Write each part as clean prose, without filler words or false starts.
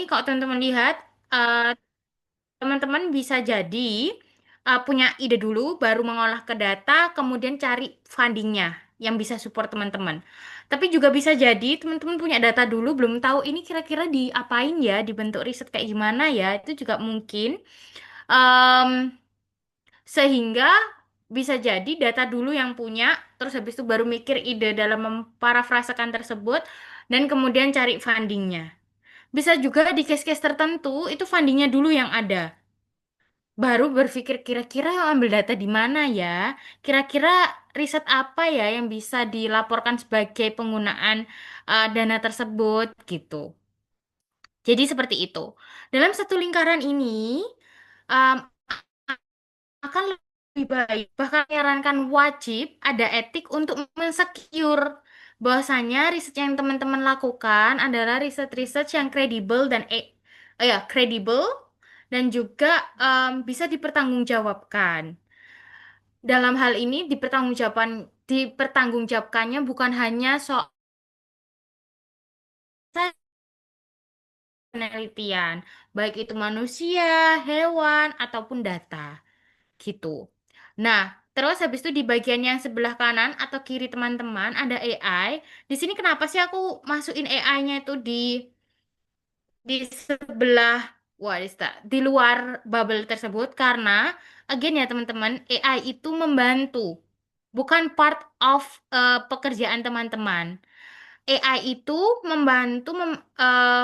kalau teman-teman lihat, eh, teman-teman bisa jadi punya ide dulu, baru mengolah ke data, kemudian cari fundingnya yang bisa support teman-teman. Tapi juga bisa jadi teman-teman punya data dulu, belum tahu ini kira-kira diapain ya, dibentuk riset kayak gimana ya, itu juga mungkin. Em, Sehingga bisa jadi data dulu yang punya, terus habis itu baru mikir ide dalam memparafrasekan tersebut, dan kemudian cari fundingnya. Bisa juga di case-case tertentu, itu fundingnya dulu yang ada. Baru berpikir kira-kira yang ambil data di mana ya? Kira-kira riset apa ya yang bisa dilaporkan sebagai penggunaan dana tersebut gitu. Jadi seperti itu. Dalam satu lingkaran ini, um, akan lebih baik. Bahkan menyarankan wajib ada etik untuk mensecure bahwasanya riset yang teman-teman lakukan adalah riset-riset yang kredibel dan ya kredibel dan juga bisa dipertanggungjawabkan. Dalam hal ini dipertanggungjawabkannya bukan hanya soal penelitian, baik itu manusia, hewan, ataupun data. Gitu. Nah, terus habis itu di bagian yang sebelah kanan atau kiri teman-teman ada AI. Di sini kenapa sih aku masukin AI-nya itu di sebelah di luar bubble tersebut karena again ya teman-teman, AI itu membantu, bukan part of pekerjaan teman-teman. AI itu membantu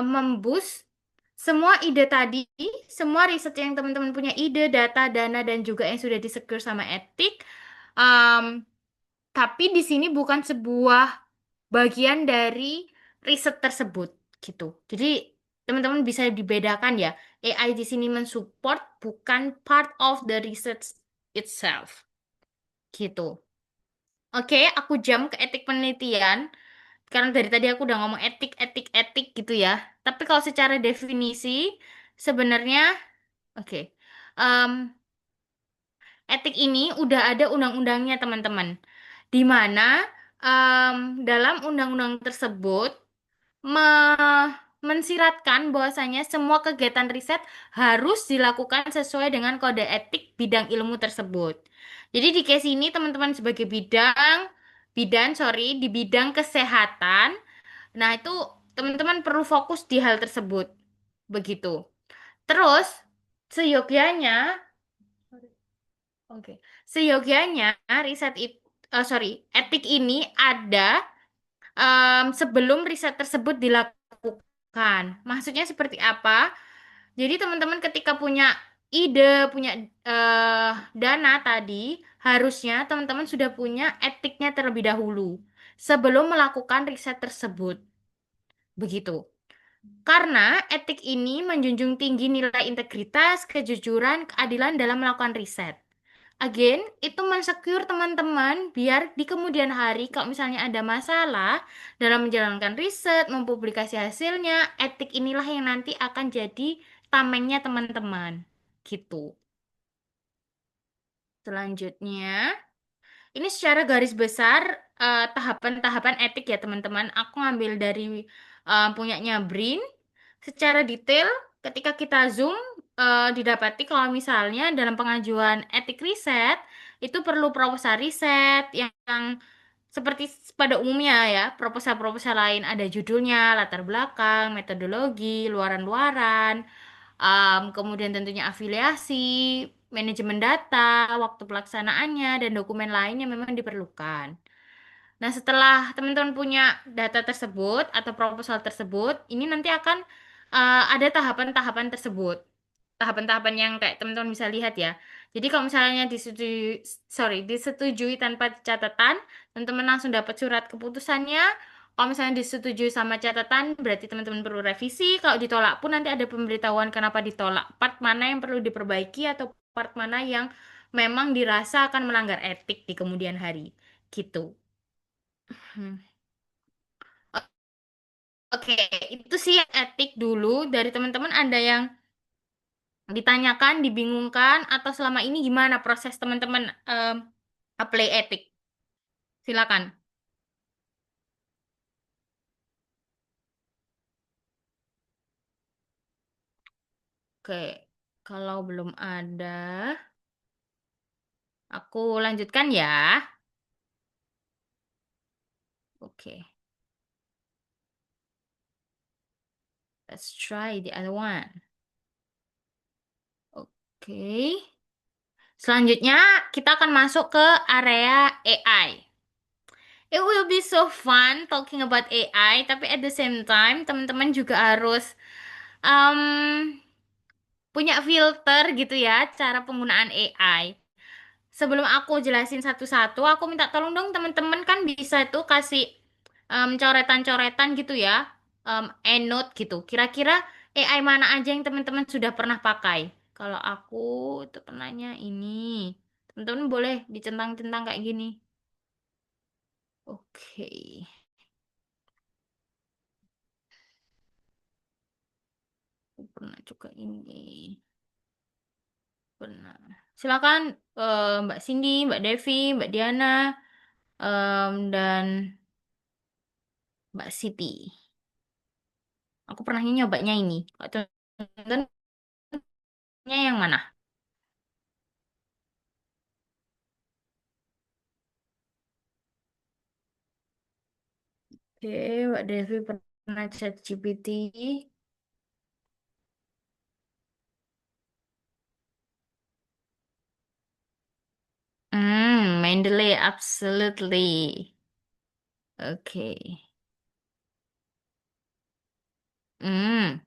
memboost semua ide tadi, semua riset yang teman-teman punya ide, data, dana, dan juga yang sudah disecure sama etik. Um, tapi di sini bukan sebuah bagian dari riset tersebut, gitu. Jadi teman-teman bisa dibedakan ya. AI di sini mensupport, bukan part of the research itself, gitu. Oke, aku jam ke etik penelitian. Karena dari tadi aku udah ngomong etik, etik, etik gitu ya. Tapi kalau secara definisi, sebenarnya, oke, em, etik ini udah ada undang-undangnya teman-teman. Di mana dalam undang-undang tersebut mensiratkan bahwasanya semua kegiatan riset harus dilakukan sesuai dengan kode etik bidang ilmu tersebut. Jadi di case ini teman-teman sebagai di bidang kesehatan. Nah, itu teman-teman perlu fokus di hal tersebut. Begitu. Terus, seyogyanya, oke, seyogyanya riset itu, sorry, etik ini ada sebelum riset tersebut dilakukan. Maksudnya seperti apa? Jadi teman-teman ketika punya ide, punya eh, dana tadi, harusnya teman-teman sudah punya etiknya terlebih dahulu sebelum melakukan riset tersebut. Begitu. Karena etik ini menjunjung tinggi nilai integritas, kejujuran, keadilan dalam melakukan riset. Again, itu mensecure teman-teman biar di kemudian hari kalau misalnya ada masalah dalam menjalankan riset, mempublikasi hasilnya, etik inilah yang nanti akan jadi tamengnya teman-teman. Gitu. Selanjutnya, ini secara garis besar tahapan-tahapan etik ya teman-teman. Aku ngambil dari punyanya Brin. Secara detail, ketika kita zoom, didapati kalau misalnya dalam pengajuan etik riset, itu perlu proposal riset yang seperti pada umumnya ya, proposal-proposal lain ada judulnya, latar belakang, metodologi, luaran-luaran, kemudian tentunya afiliasi, manajemen data, waktu pelaksanaannya, dan dokumen lain yang memang diperlukan. Nah, setelah teman-teman punya data tersebut atau proposal tersebut, ini nanti akan ada tahapan-tahapan tersebut. Tahapan-tahapan yang kayak teman-teman bisa lihat ya. Jadi kalau misalnya disetujui tanpa catatan, teman-teman langsung dapat surat keputusannya. Kalau misalnya disetujui sama catatan, berarti teman-teman perlu revisi. Kalau ditolak pun nanti ada pemberitahuan kenapa ditolak. Part mana yang perlu diperbaiki atau part mana yang memang dirasa akan melanggar etik di kemudian hari. Gitu. Hmm. Oke, itu sih yang etik dulu. Dari teman-teman ada yang ditanyakan, dibingungkan, atau selama ini gimana proses teman-teman apply etik? Silakan. Oke, kalau belum ada, aku lanjutkan ya. Oke, let's try the other one. Oke, selanjutnya kita akan masuk ke area AI. It will be so fun talking about AI, tapi at the same time, teman-teman juga harus um, punya filter gitu ya, cara penggunaan AI. Sebelum aku jelasin satu-satu, aku minta tolong dong teman-teman kan bisa itu kasih coretan-coretan gitu ya, EndNote gitu. Kira-kira AI mana aja yang teman-teman sudah pernah pakai? Kalau aku itu pernahnya ini. Teman-teman boleh dicentang-centang kayak gini. Oke, aku pernah juga ini. Pernah. Silakan Mbak Cindy, Mbak Devi, Mbak Diana, dan Mbak Siti. Aku pernah nyobanya ini. Kalau teman-teman yang mana? Oke, Mbak Devi pernah chat GPT. Mendeley, absolutely. Oke. Hmm.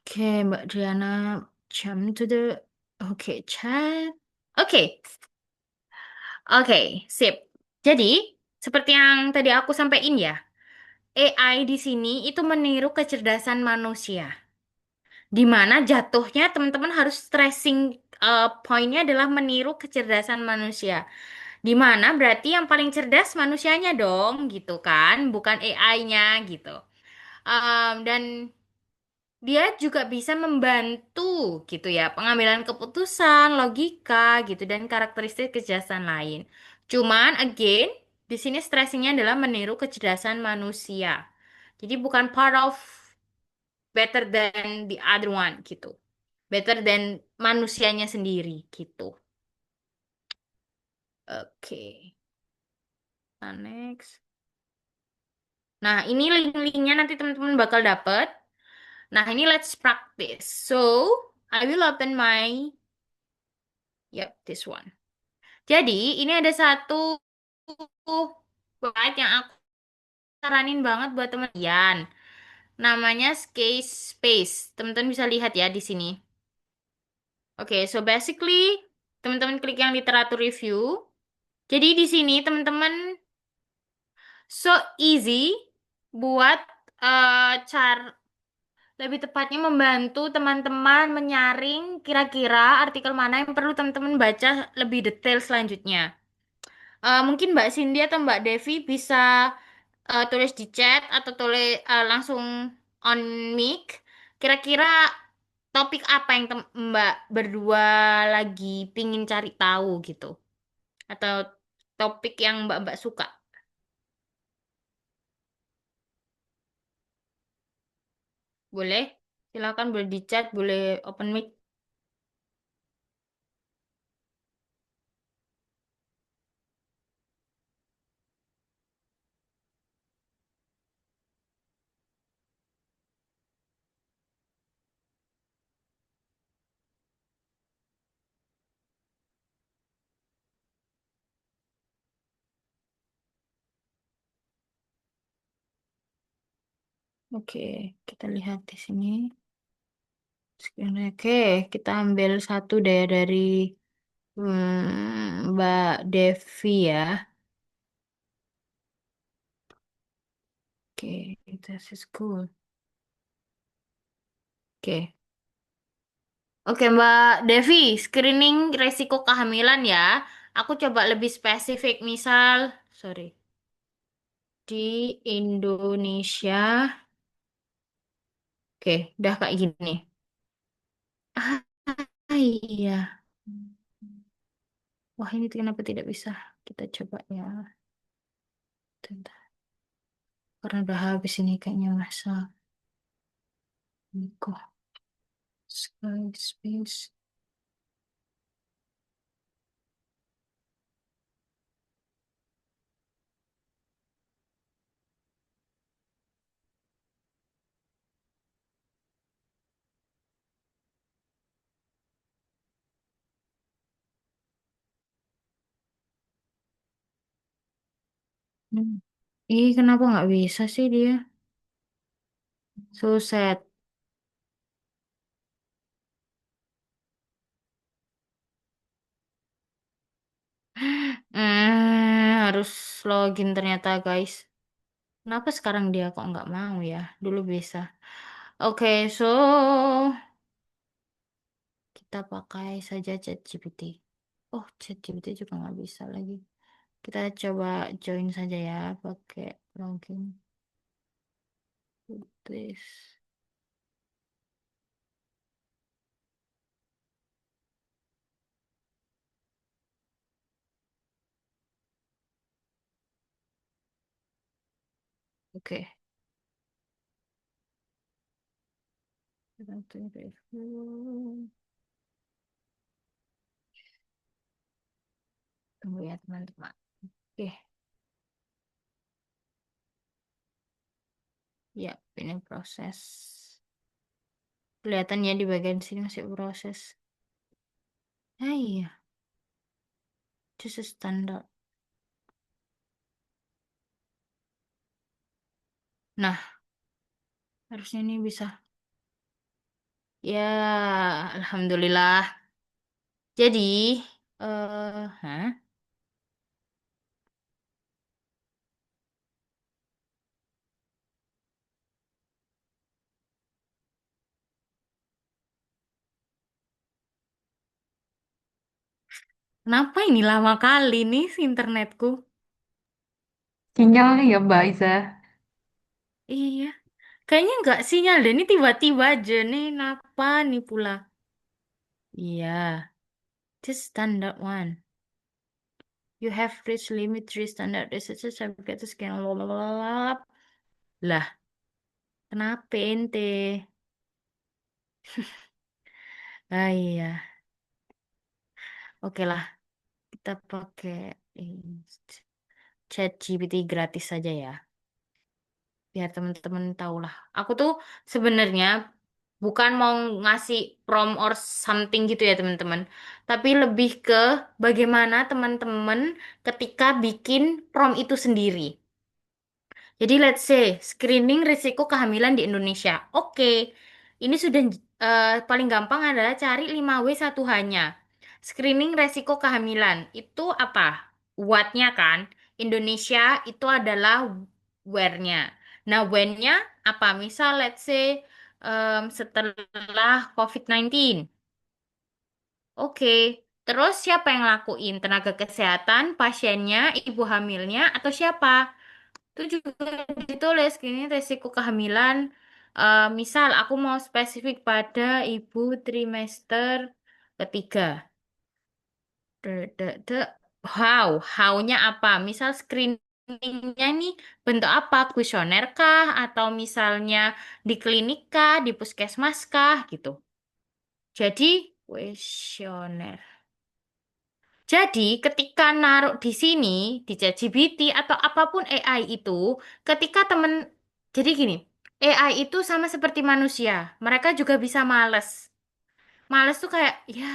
Oke, Mbak Diana, jump to the... Oke, chat. Oke, oke, sip. Jadi, seperti yang tadi aku sampaikan ya, AI di sini itu meniru kecerdasan manusia. Di mana jatuhnya teman-teman harus stressing poinnya adalah meniru kecerdasan manusia. Di mana berarti yang paling cerdas manusianya dong, gitu kan, bukan AI-nya gitu. Dan dia juga bisa membantu gitu ya, pengambilan keputusan, logika gitu dan karakteristik kecerdasan lain. Cuman again, di sini stressingnya adalah meniru kecerdasan manusia. Jadi bukan part of better than the other one gitu. Better than manusianya sendiri gitu. Oke. Nah, next. Nah, ini link-linknya nanti teman-teman bakal dapet. Nah, ini let's practice. So, I will open my, yep, this one. Jadi, ini ada satu website yang aku saranin banget buat teman-teman. Namanya Case Space. Teman-teman bisa lihat ya di sini. Oke, so basically, teman-teman klik yang literatur review. Jadi di sini teman-teman so easy buat cara lebih tepatnya membantu teman-teman menyaring kira-kira artikel mana yang perlu teman-teman baca lebih detail selanjutnya. Mungkin Mbak Cindy atau Mbak Devi bisa tulis di chat atau tulis langsung on mic. Kira-kira topik apa yang Mbak berdua lagi pingin cari tahu gitu? Atau topik yang Mbak-Mbak suka? Boleh? Silakan boleh di chat, boleh open mic. Oke, kita lihat di sini. Oke, kita ambil satu deh dari Mbak Devi ya. Oke, this is cool. Oke. Oke, Mbak Devi, screening resiko kehamilan ya. Aku coba lebih spesifik, misal, sorry, di Indonesia. Oke, udah kayak gini. Ah, iya. Wah, ini kenapa tidak bisa? Kita coba ya. Bentar. Karena udah habis ini kayaknya masa. Kok sky space. Hmm. Ih, kenapa nggak bisa sih dia? So sad. Harus login ternyata guys. Kenapa sekarang dia kok nggak mau ya? Dulu bisa. Oke, so kita pakai saja ChatGPT. Oh, ChatGPT juga nggak bisa lagi. Kita coba join saja ya, pakai login. This. Oke. Kita review. Tunggu ya teman-teman. Oke, ya ini proses. Kelihatannya di bagian sini masih proses. Ah iya, just standar. Nah, harusnya ini bisa. Ya, alhamdulillah. Jadi, hah? Kenapa ini lama kali nih si internetku? Sinyalnya ya Mbak Aiza. Iya, kayaknya nggak sinyal deh. Ini tiba-tiba aja nih. Kenapa nih pula? Iya, just standard one. You have reached limit three standard research certificate to scan lalalala. Lah, kenapa ente? Ah iya, oke lah. Kita pakai ini, ChatGPT gratis saja ya. Biar teman-teman tahu lah. Aku tuh sebenarnya bukan mau ngasih prompt or something gitu ya teman-teman. Tapi lebih ke bagaimana teman-teman ketika bikin prompt itu sendiri. Jadi let's say screening risiko kehamilan di Indonesia. Oke, ini sudah paling gampang adalah cari 5W1H-nya. Screening risiko kehamilan itu apa? What-nya kan. Indonesia itu adalah where-nya. Nah, when-nya apa? Misal let's say setelah COVID-19. Oke, terus siapa yang lakuin? Tenaga kesehatan, pasiennya, ibu hamilnya, atau siapa? Itu juga ditulis gini resiko kehamilan. Misal aku mau spesifik pada ibu trimester ketiga. De. How-nya apa? Misal screeningnya nih bentuk apa? Kuesioner kah? Atau misalnya di klinik kah? Di puskesmas kah? Gitu. Jadi kuesioner. Jadi, ketika naruh di sini, di ChatGPT atau apapun AI itu, ketika temen, jadi gini, AI itu sama seperti manusia, mereka juga bisa males. Males tuh kayak, ya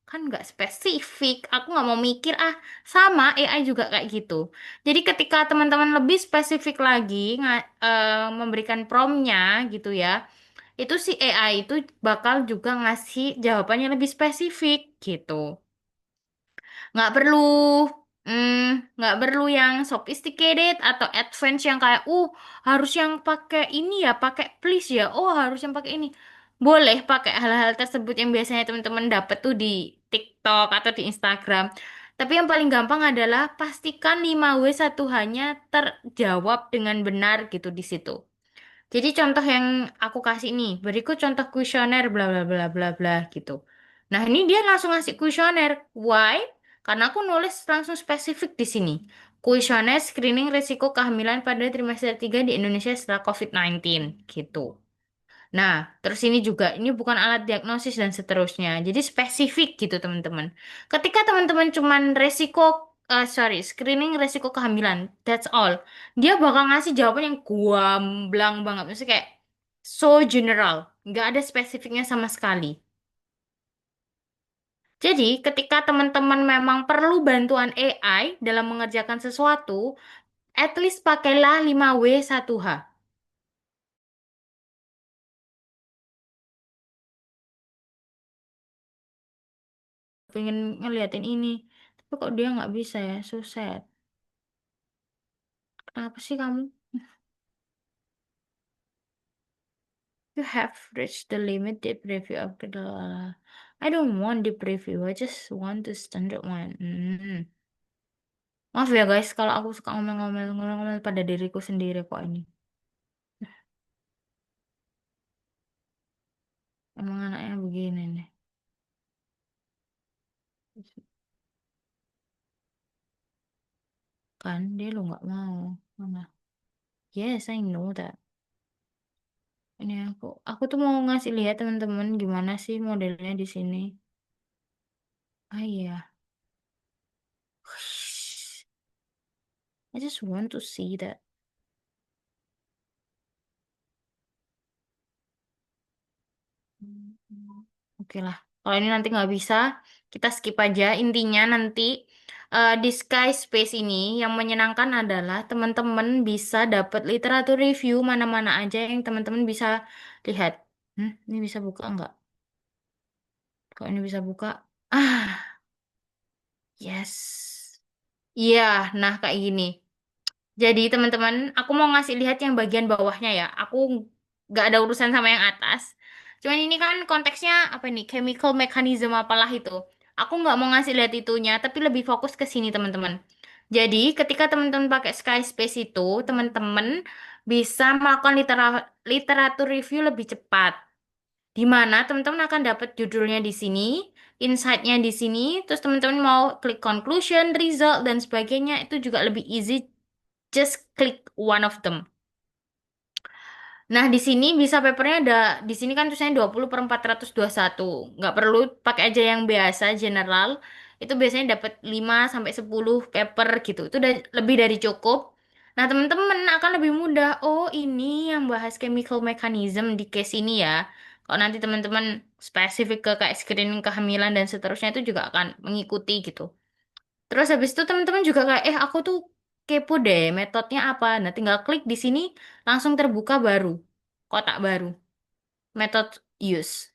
kan nggak spesifik, aku nggak mau mikir ah, sama AI juga kayak gitu. Jadi ketika teman-teman lebih spesifik lagi memberikan promptnya gitu ya, itu si AI itu bakal juga ngasih jawabannya lebih spesifik gitu. Nggak perlu nggak perlu yang sophisticated atau advance yang kayak harus yang pakai ini ya, pakai please ya, oh harus yang pakai ini. Boleh pakai hal-hal tersebut yang biasanya teman-teman dapat tuh di TikTok atau di Instagram. Tapi yang paling gampang adalah pastikan 5W1H-nya terjawab dengan benar gitu di situ. Jadi contoh yang aku kasih nih, beriku contoh kuesioner bla bla bla bla bla gitu. Nah, ini dia langsung ngasih kuesioner. Why? Karena aku nulis langsung spesifik di sini. Kuesioner screening risiko kehamilan pada trimester 3 di Indonesia setelah COVID-19 gitu. Nah, terus ini juga, ini bukan alat diagnosis dan seterusnya. Jadi spesifik gitu teman-teman. Ketika teman-teman cuman screening resiko kehamilan, that's all. Dia bakal ngasih jawaban yang gamblang banget. Maksudnya kayak so general, nggak ada spesifiknya sama sekali. Jadi, ketika teman-teman memang perlu bantuan AI dalam mengerjakan sesuatu, at least pakailah 5W1H. Pengen ngeliatin ini, tapi kok dia nggak bisa ya, so sad. Kenapa sih kamu? You have reached the limit deep review of the. I don't want deep review, I just want the standard one. Maaf ya guys, kalau aku suka ngomel-ngomel pada diriku sendiri kok ini. Emang anaknya begini nih. Kan dia lo nggak mau. Mana? Yes, I know that. Ini aku tuh mau ngasih lihat teman-teman gimana sih modelnya di sini. Ah iya. I just want to see that. Oke lah. Kalau ini nanti nggak bisa, kita skip aja. Intinya nanti di Sky Space ini yang menyenangkan adalah teman-teman bisa dapat literatur review mana-mana aja yang teman-teman bisa lihat. Ini bisa buka nggak? Kalau ini bisa buka. Ah, yes. Iya, nah kayak gini. Jadi teman-teman, aku mau ngasih lihat yang bagian bawahnya ya. Aku nggak ada urusan sama yang atas. Cuman ini kan konteksnya apa nih? Chemical mechanism apalah itu. Aku nggak mau ngasih lihat itunya, tapi lebih fokus ke sini teman-teman. Jadi ketika teman-teman pakai Skyspace itu, teman-teman bisa melakukan literatur review lebih cepat. Di mana teman-teman akan dapat judulnya di sini, insight-nya di sini, terus teman-teman mau klik conclusion, result, dan sebagainya, itu juga lebih easy. Just click one of them. Nah, di sini bisa papernya ada, di sini kan tulisannya 20/421. Nggak perlu pakai aja yang biasa, general. Itu biasanya dapat 5 sampai 10 paper gitu. Itu udah lebih dari cukup. Nah, teman-teman akan lebih mudah. Oh, ini yang bahas chemical mechanism di case ini ya. Kalau nanti teman-teman spesifik ke kayak screening kehamilan dan seterusnya itu juga akan mengikuti gitu. Terus habis itu teman-teman juga kayak, aku tuh kepo deh metodenya apa. Nah, tinggal klik di sini langsung terbuka baru, kotak baru, method use,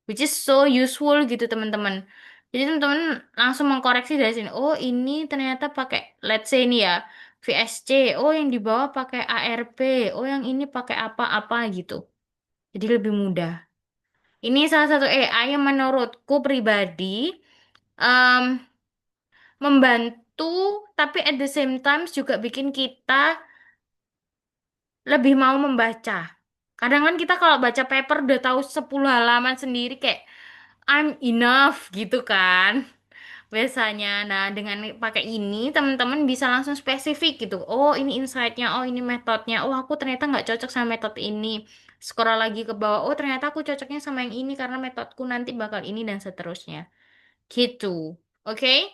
which is so useful gitu teman-teman. Jadi teman-teman langsung mengkoreksi dari sini. Oh, ini ternyata pakai, let's say ini ya, VSC. Oh, yang di bawah pakai ARP. Oh, yang ini pakai apa-apa gitu. Jadi lebih mudah. Ini salah satu AI yang menurutku pribadi em, membantu, tapi at the same time juga bikin kita lebih mau membaca. Kadang kan kita kalau baca paper udah tahu 10 halaman sendiri kayak I'm enough gitu kan. Biasanya. Nah, dengan pakai ini teman-teman bisa langsung spesifik gitu. Oh, ini insight-nya, oh ini metodenya. Oh, aku ternyata nggak cocok sama metode ini. Scroll lagi ke bawah. Oh, ternyata aku cocoknya sama yang ini karena metodku nanti bakal ini dan seterusnya. Gitu. Oke?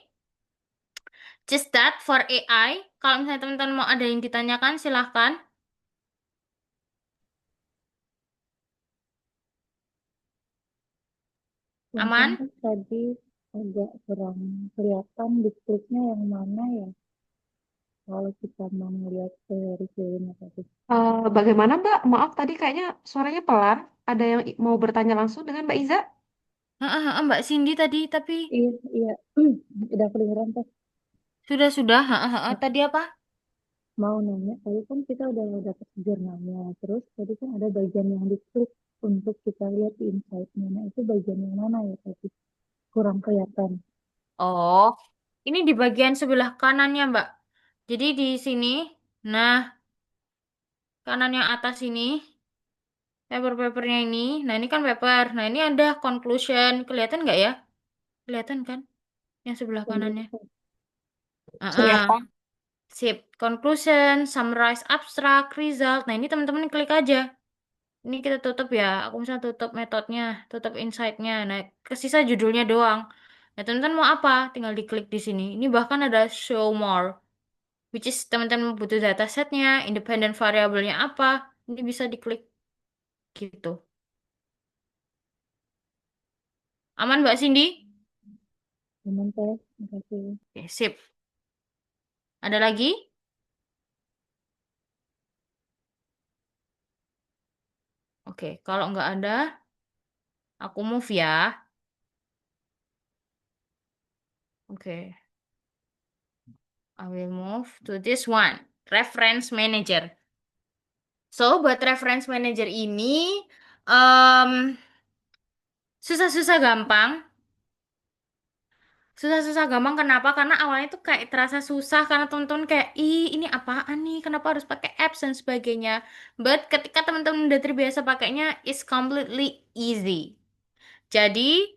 Just that for AI. Kalau misalnya teman-teman mau ada yang ditanyakan, silahkan. Punten Aman? tuh tadi agak kurang kelihatan distriknya yang mana ya kalau kita mau melihat ke reviewnya tadi. Bagaimana Mbak? Maaf tadi kayaknya suaranya pelan. Ada yang mau bertanya langsung dengan Mbak Iza? Mbak Cindy tadi, tapi Iya, iya. Udah kedengeran tuh. sudah. Tadi apa? Mau nanya, tadi kan kita udah dapat jurnalnya. Terus tadi kan ada bagian yang diklik untuk kita lihat di insight-nya. Nah, itu bagian yang mana ya tadi? Kurang kelihatan. Oh, ini di bagian sebelah kanannya, Mbak. Jadi di sini, nah, kanan yang atas ini, paper-papernya ini. Nah, ini kan paper. Nah, ini ada conclusion. Kelihatan nggak ya? Kelihatan kan? Yang sebelah kanannya. Ah, Kelihatan. sip. Conclusion, summarize abstract, result. Nah, ini teman-teman klik aja. Ini kita tutup ya. Aku misalnya tutup metodenya, tutup insight-nya. Nah, kesisa judulnya doang. Nah, teman-teman mau apa? Tinggal diklik di sini. Ini bahkan ada show more, which is teman-teman butuh datasetnya, independent variabelnya apa. Ini bisa diklik gitu. Aman, Mbak Cindy? Teman teh, makasih. Oke, sip. Ada lagi? Oke, kalau nggak ada, aku move ya. Oke, I will move to this one. Reference Manager. So, buat Reference Manager ini, em, susah-susah gampang. Susah-susah gampang kenapa? Karena awalnya tuh kayak terasa susah karena teman-teman kayak, ih ini apaan nih? Kenapa harus pakai apps dan sebagainya? But ketika teman-teman udah terbiasa pakainya, it's completely easy. Jadi,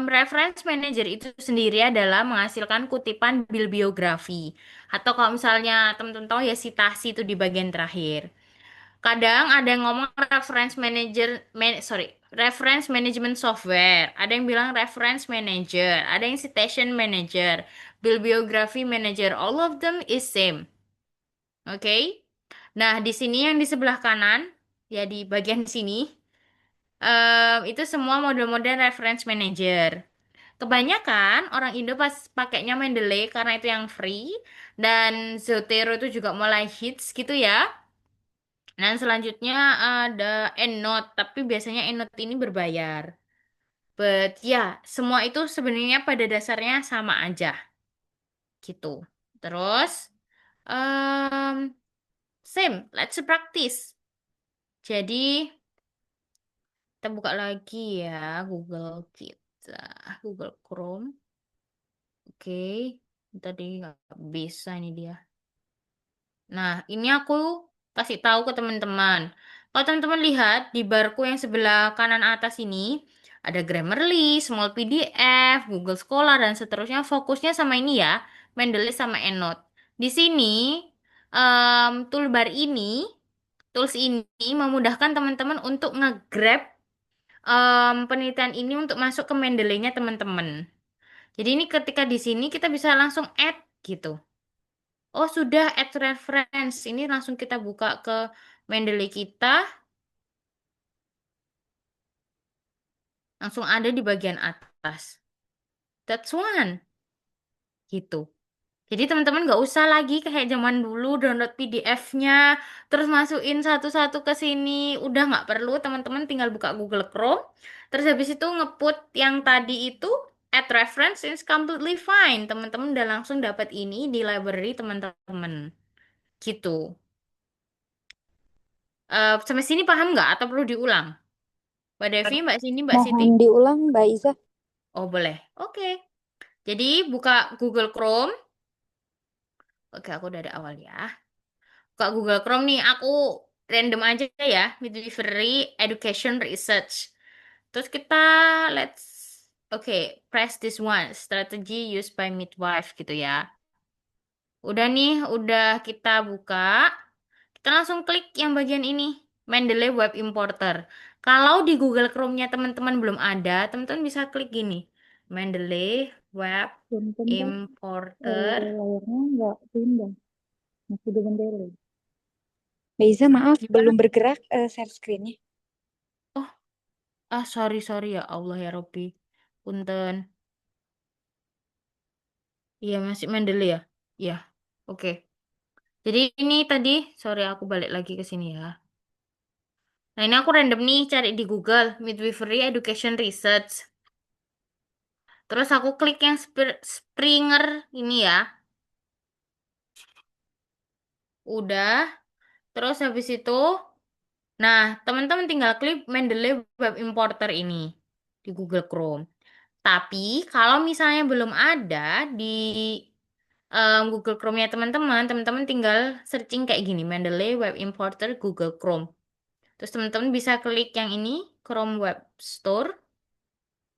reference manager itu sendiri adalah menghasilkan kutipan bibliografi. Atau kalau misalnya teman-teman tahu ya sitasi itu di bagian terakhir. Kadang ada yang ngomong reference manager, reference management software. Ada yang bilang reference manager, ada yang citation manager, bibliography manager. All of them is same. Oke? Nah, di sini yang di sebelah kanan, ya di bagian sini, itu semua model-model reference manager. Kebanyakan orang Indo pas pakainya Mendeley karena itu yang free dan Zotero itu juga mulai hits gitu ya. Dan selanjutnya ada EndNote, tapi biasanya EndNote ini berbayar. But ya, semua itu sebenarnya pada dasarnya sama aja gitu. Terus um, same, let's practice. Jadi kita buka lagi ya Google kita, Google Chrome. Oke, tadi nggak bisa ini dia. Nah, ini aku kasih tahu ke teman-teman. Kalau teman-teman lihat di barku yang sebelah kanan atas ini, ada Grammarly, Small PDF, Google Scholar, dan seterusnya. Fokusnya sama ini ya, Mendeley sama EndNote. Di sini, toolbar ini, tools ini memudahkan teman-teman untuk nge-grab penelitian ini untuk masuk ke Mendeley-nya teman-teman. Jadi ini ketika di sini kita bisa langsung add gitu. Oh, sudah add reference. Ini langsung kita buka ke Mendeley kita, langsung ada di bagian atas. That's one, gitu. Jadi teman-teman nggak usah lagi kayak zaman dulu download PDF-nya, terus masukin satu-satu ke sini. Udah nggak perlu, teman-teman tinggal buka Google Chrome, terus habis itu ngeput yang tadi itu add reference, it's completely fine. Teman-teman udah langsung dapat ini di library teman-teman, gitu. Sampai sini paham nggak atau perlu diulang? Mbak Devi, Mbak Sini, Mbak Siti? Mohon diulang, Mbak Iza. Oh, boleh. Oke. Jadi, buka Google Chrome. Oke, aku udah ada awal ya. Buka Google Chrome nih, aku random aja ya. Midwifery Education Research. Terus kita, let's, oke, press this one. Strategy used by midwife gitu ya. Udah nih, udah kita buka. Kita langsung klik yang bagian ini. Mendeley Web Importer. Kalau di Google Chrome-nya teman-teman belum ada, teman-teman bisa klik gini. Mendeley Web Punten teh, Importer. layarnya nggak pindah, masih di Mendeley. Mbak Iza, maaf, Gimana? belum bergerak share screen-nya. Oh, sorry ya Allah ya Robbi. Punten. Iya, masih Mendeley ya? Iya. Oke. Jadi ini tadi, sorry aku balik lagi ke sini ya. Nah, ini aku random nih cari di Google Midwifery Education Research. Terus aku klik yang Springer ini ya. Udah. Terus habis itu, nah teman-teman tinggal klik Mendeley Web Importer ini di Google Chrome. Tapi kalau misalnya belum ada di Google Chrome-nya teman-teman, teman-teman tinggal searching kayak gini, Mendeley Web Importer Google Chrome. Terus teman-teman bisa klik yang ini, Chrome Web Store.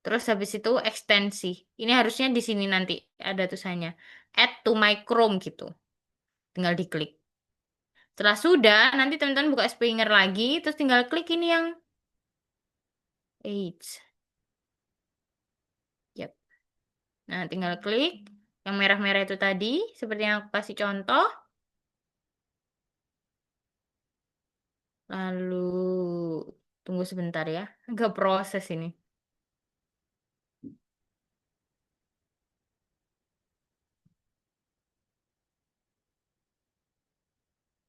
Terus habis itu ekstensi. Ini harusnya di sini nanti ada tulisannya Add to my Chrome gitu. Tinggal diklik. Setelah sudah, nanti teman-teman buka Springer lagi, terus tinggal klik ini yang age. Yap. Nah, tinggal klik yang merah-merah itu tadi, seperti yang aku kasih contoh. Lalu, tunggu sebentar ya, agak proses ini.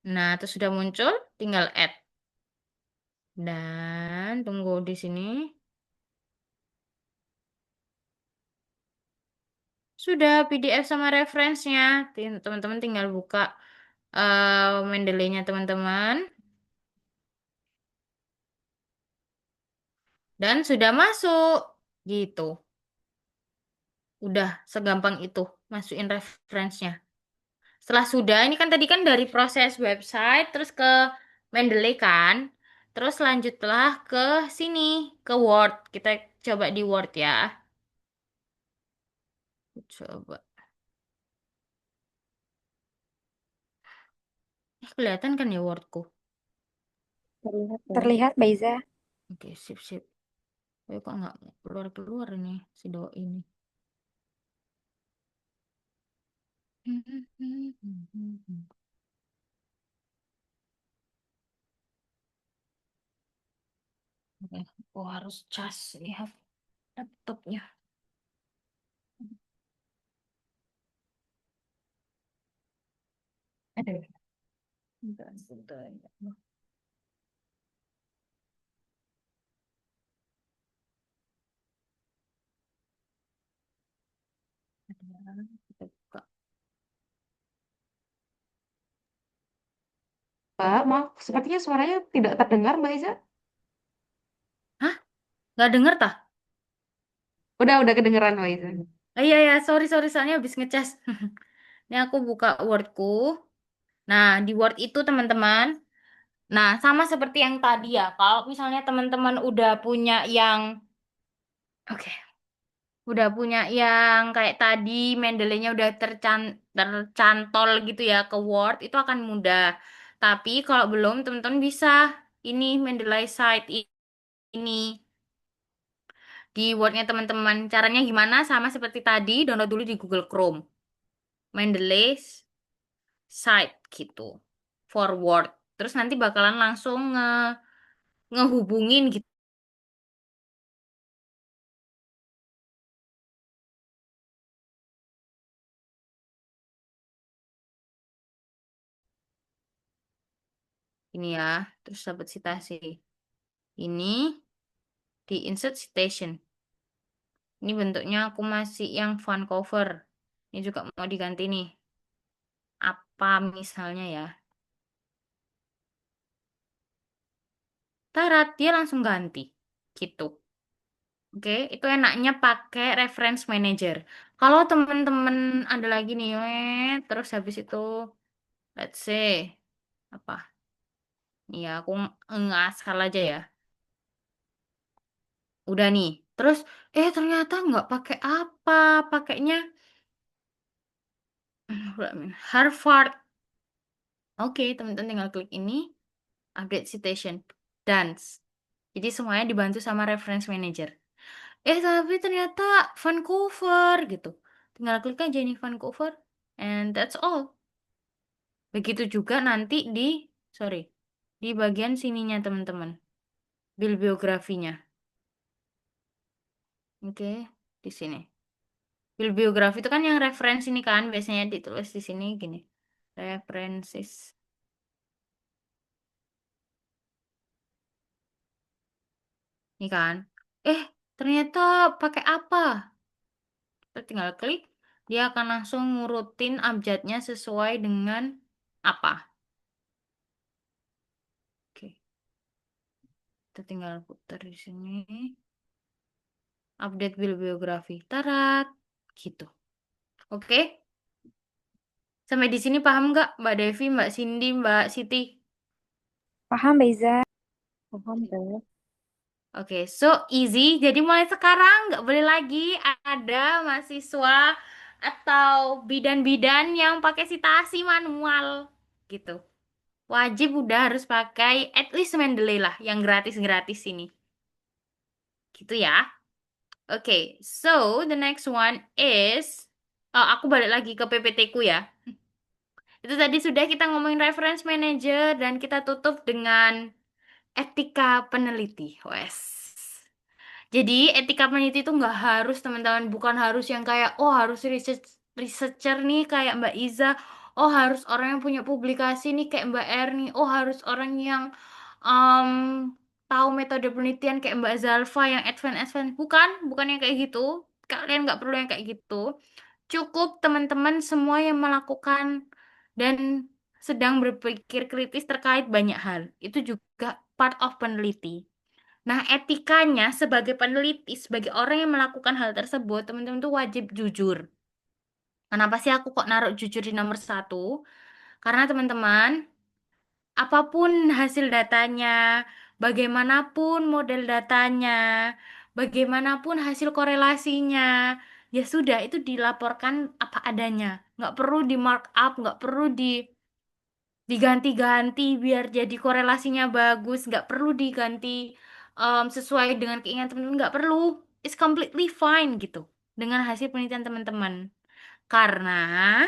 Nah, terus sudah muncul, tinggal add. Dan tunggu di sini. Sudah PDF sama referensinya. Teman-teman tinggal buka Mendeley-nya teman-teman. Dan sudah masuk. Gitu. Udah segampang itu masukin referensinya. Setelah sudah, ini kan tadi kan dari proses website, terus ke Mendeley kan. Terus lanjutlah ke sini, ke Word. Kita coba di Word ya. Coba. Kelihatan kan ya Wordku? Terlihat ya. Terlihat, Mbak Iza. Oke, sip, sip. Kok nggak keluar-keluar ini si doi ini. Oke. Oh, harus cas lihat laptopnya. Aduh. Bentar, bentar. Kita buka. Mbak, maaf, sepertinya suaranya tidak terdengar, Mbak Iza. Hah? Nggak denger tah? Udah kedengeran, Mbak Iza. Iya, ya, sorry, sorry, soalnya habis ngecas. Ini aku buka Wordku. Nah, di Word itu teman-teman. Nah, sama seperti yang tadi ya. Kalau misalnya teman-teman udah punya yang, oke, udah punya yang kayak tadi, Mendeley-nya udah tercantol gitu ya ke Word, itu akan mudah. Tapi kalau belum, teman-teman bisa ini Mendeley site ini di Word-nya teman-teman. Caranya gimana? Sama seperti tadi, download dulu di Google Chrome. Mendeley site gitu. Forward. Terus nanti bakalan langsung ngehubungin gitu. Ini ya, terus dapat citasi. Ini di insert citation. Ini bentuknya aku masih yang Vancouver. Ini juga mau diganti nih. Apa misalnya ya? Tarat, dia langsung ganti. Gitu. Oke, itu enaknya pakai reference manager. Kalau temen-temen ada lagi nih, terus habis itu, let's say, apa? Iya, aku ngasal aja ya. Udah nih. Terus, ternyata nggak pakai apa. Pakainya Harvard. Oke, teman-teman tinggal klik ini, update citation, dance. Jadi semuanya dibantu sama reference manager. Tapi ternyata Vancouver gitu. Tinggal klik aja nih Vancouver, and that's all. Begitu juga nanti sorry, di bagian sininya teman-teman, bibliografinya. Oke, di sini. Bibliografi itu kan yang referensi ini kan, biasanya ditulis di sini gini. References. Ini kan. Eh, ternyata pakai apa? Kita tinggal klik, dia akan langsung ngurutin abjadnya sesuai dengan apa. Oke, kita tinggal putar di sini. Update bibliografi. Tarat. Gitu. Oke. Sampai di sini paham nggak Mbak Devi, Mbak Cindy, Mbak Siti? Paham, Mbak Iza? Paham teh. Oke, so easy. Jadi mulai sekarang nggak boleh lagi ada mahasiswa atau bidan-bidan yang pakai citasi manual gitu. Wajib udah harus pakai at least Mendeley lah, yang gratis-gratis ini. Gitu ya. Oke, so the next one is, aku balik lagi ke PPT ku ya. Itu tadi sudah kita ngomongin reference manager dan kita tutup dengan etika peneliti. Wes. Jadi etika peneliti itu nggak harus teman-teman, bukan harus yang kayak oh harus researcher nih kayak Mbak Iza, oh harus orang yang punya publikasi nih kayak Mbak Erni, oh harus orang yang um, tahu metode penelitian kayak Mbak Zalfa yang advance-advance. Bukan yang kayak gitu. Kalian nggak perlu yang kayak gitu. Cukup teman-teman semua yang melakukan dan sedang berpikir kritis terkait banyak hal. Itu juga part of peneliti. Nah, etikanya sebagai peneliti, sebagai orang yang melakukan hal tersebut, teman-teman tuh wajib jujur. Kenapa sih aku kok naruh jujur di nomor satu? Karena teman-teman, apapun hasil datanya, bagaimanapun model datanya, bagaimanapun hasil korelasinya, ya sudah, itu dilaporkan apa adanya. Nggak perlu di markup, nggak perlu diganti-ganti biar jadi korelasinya bagus, nggak perlu diganti sesuai dengan keinginan teman-teman, nggak perlu. It's completely fine gitu dengan hasil penelitian teman-teman. Karena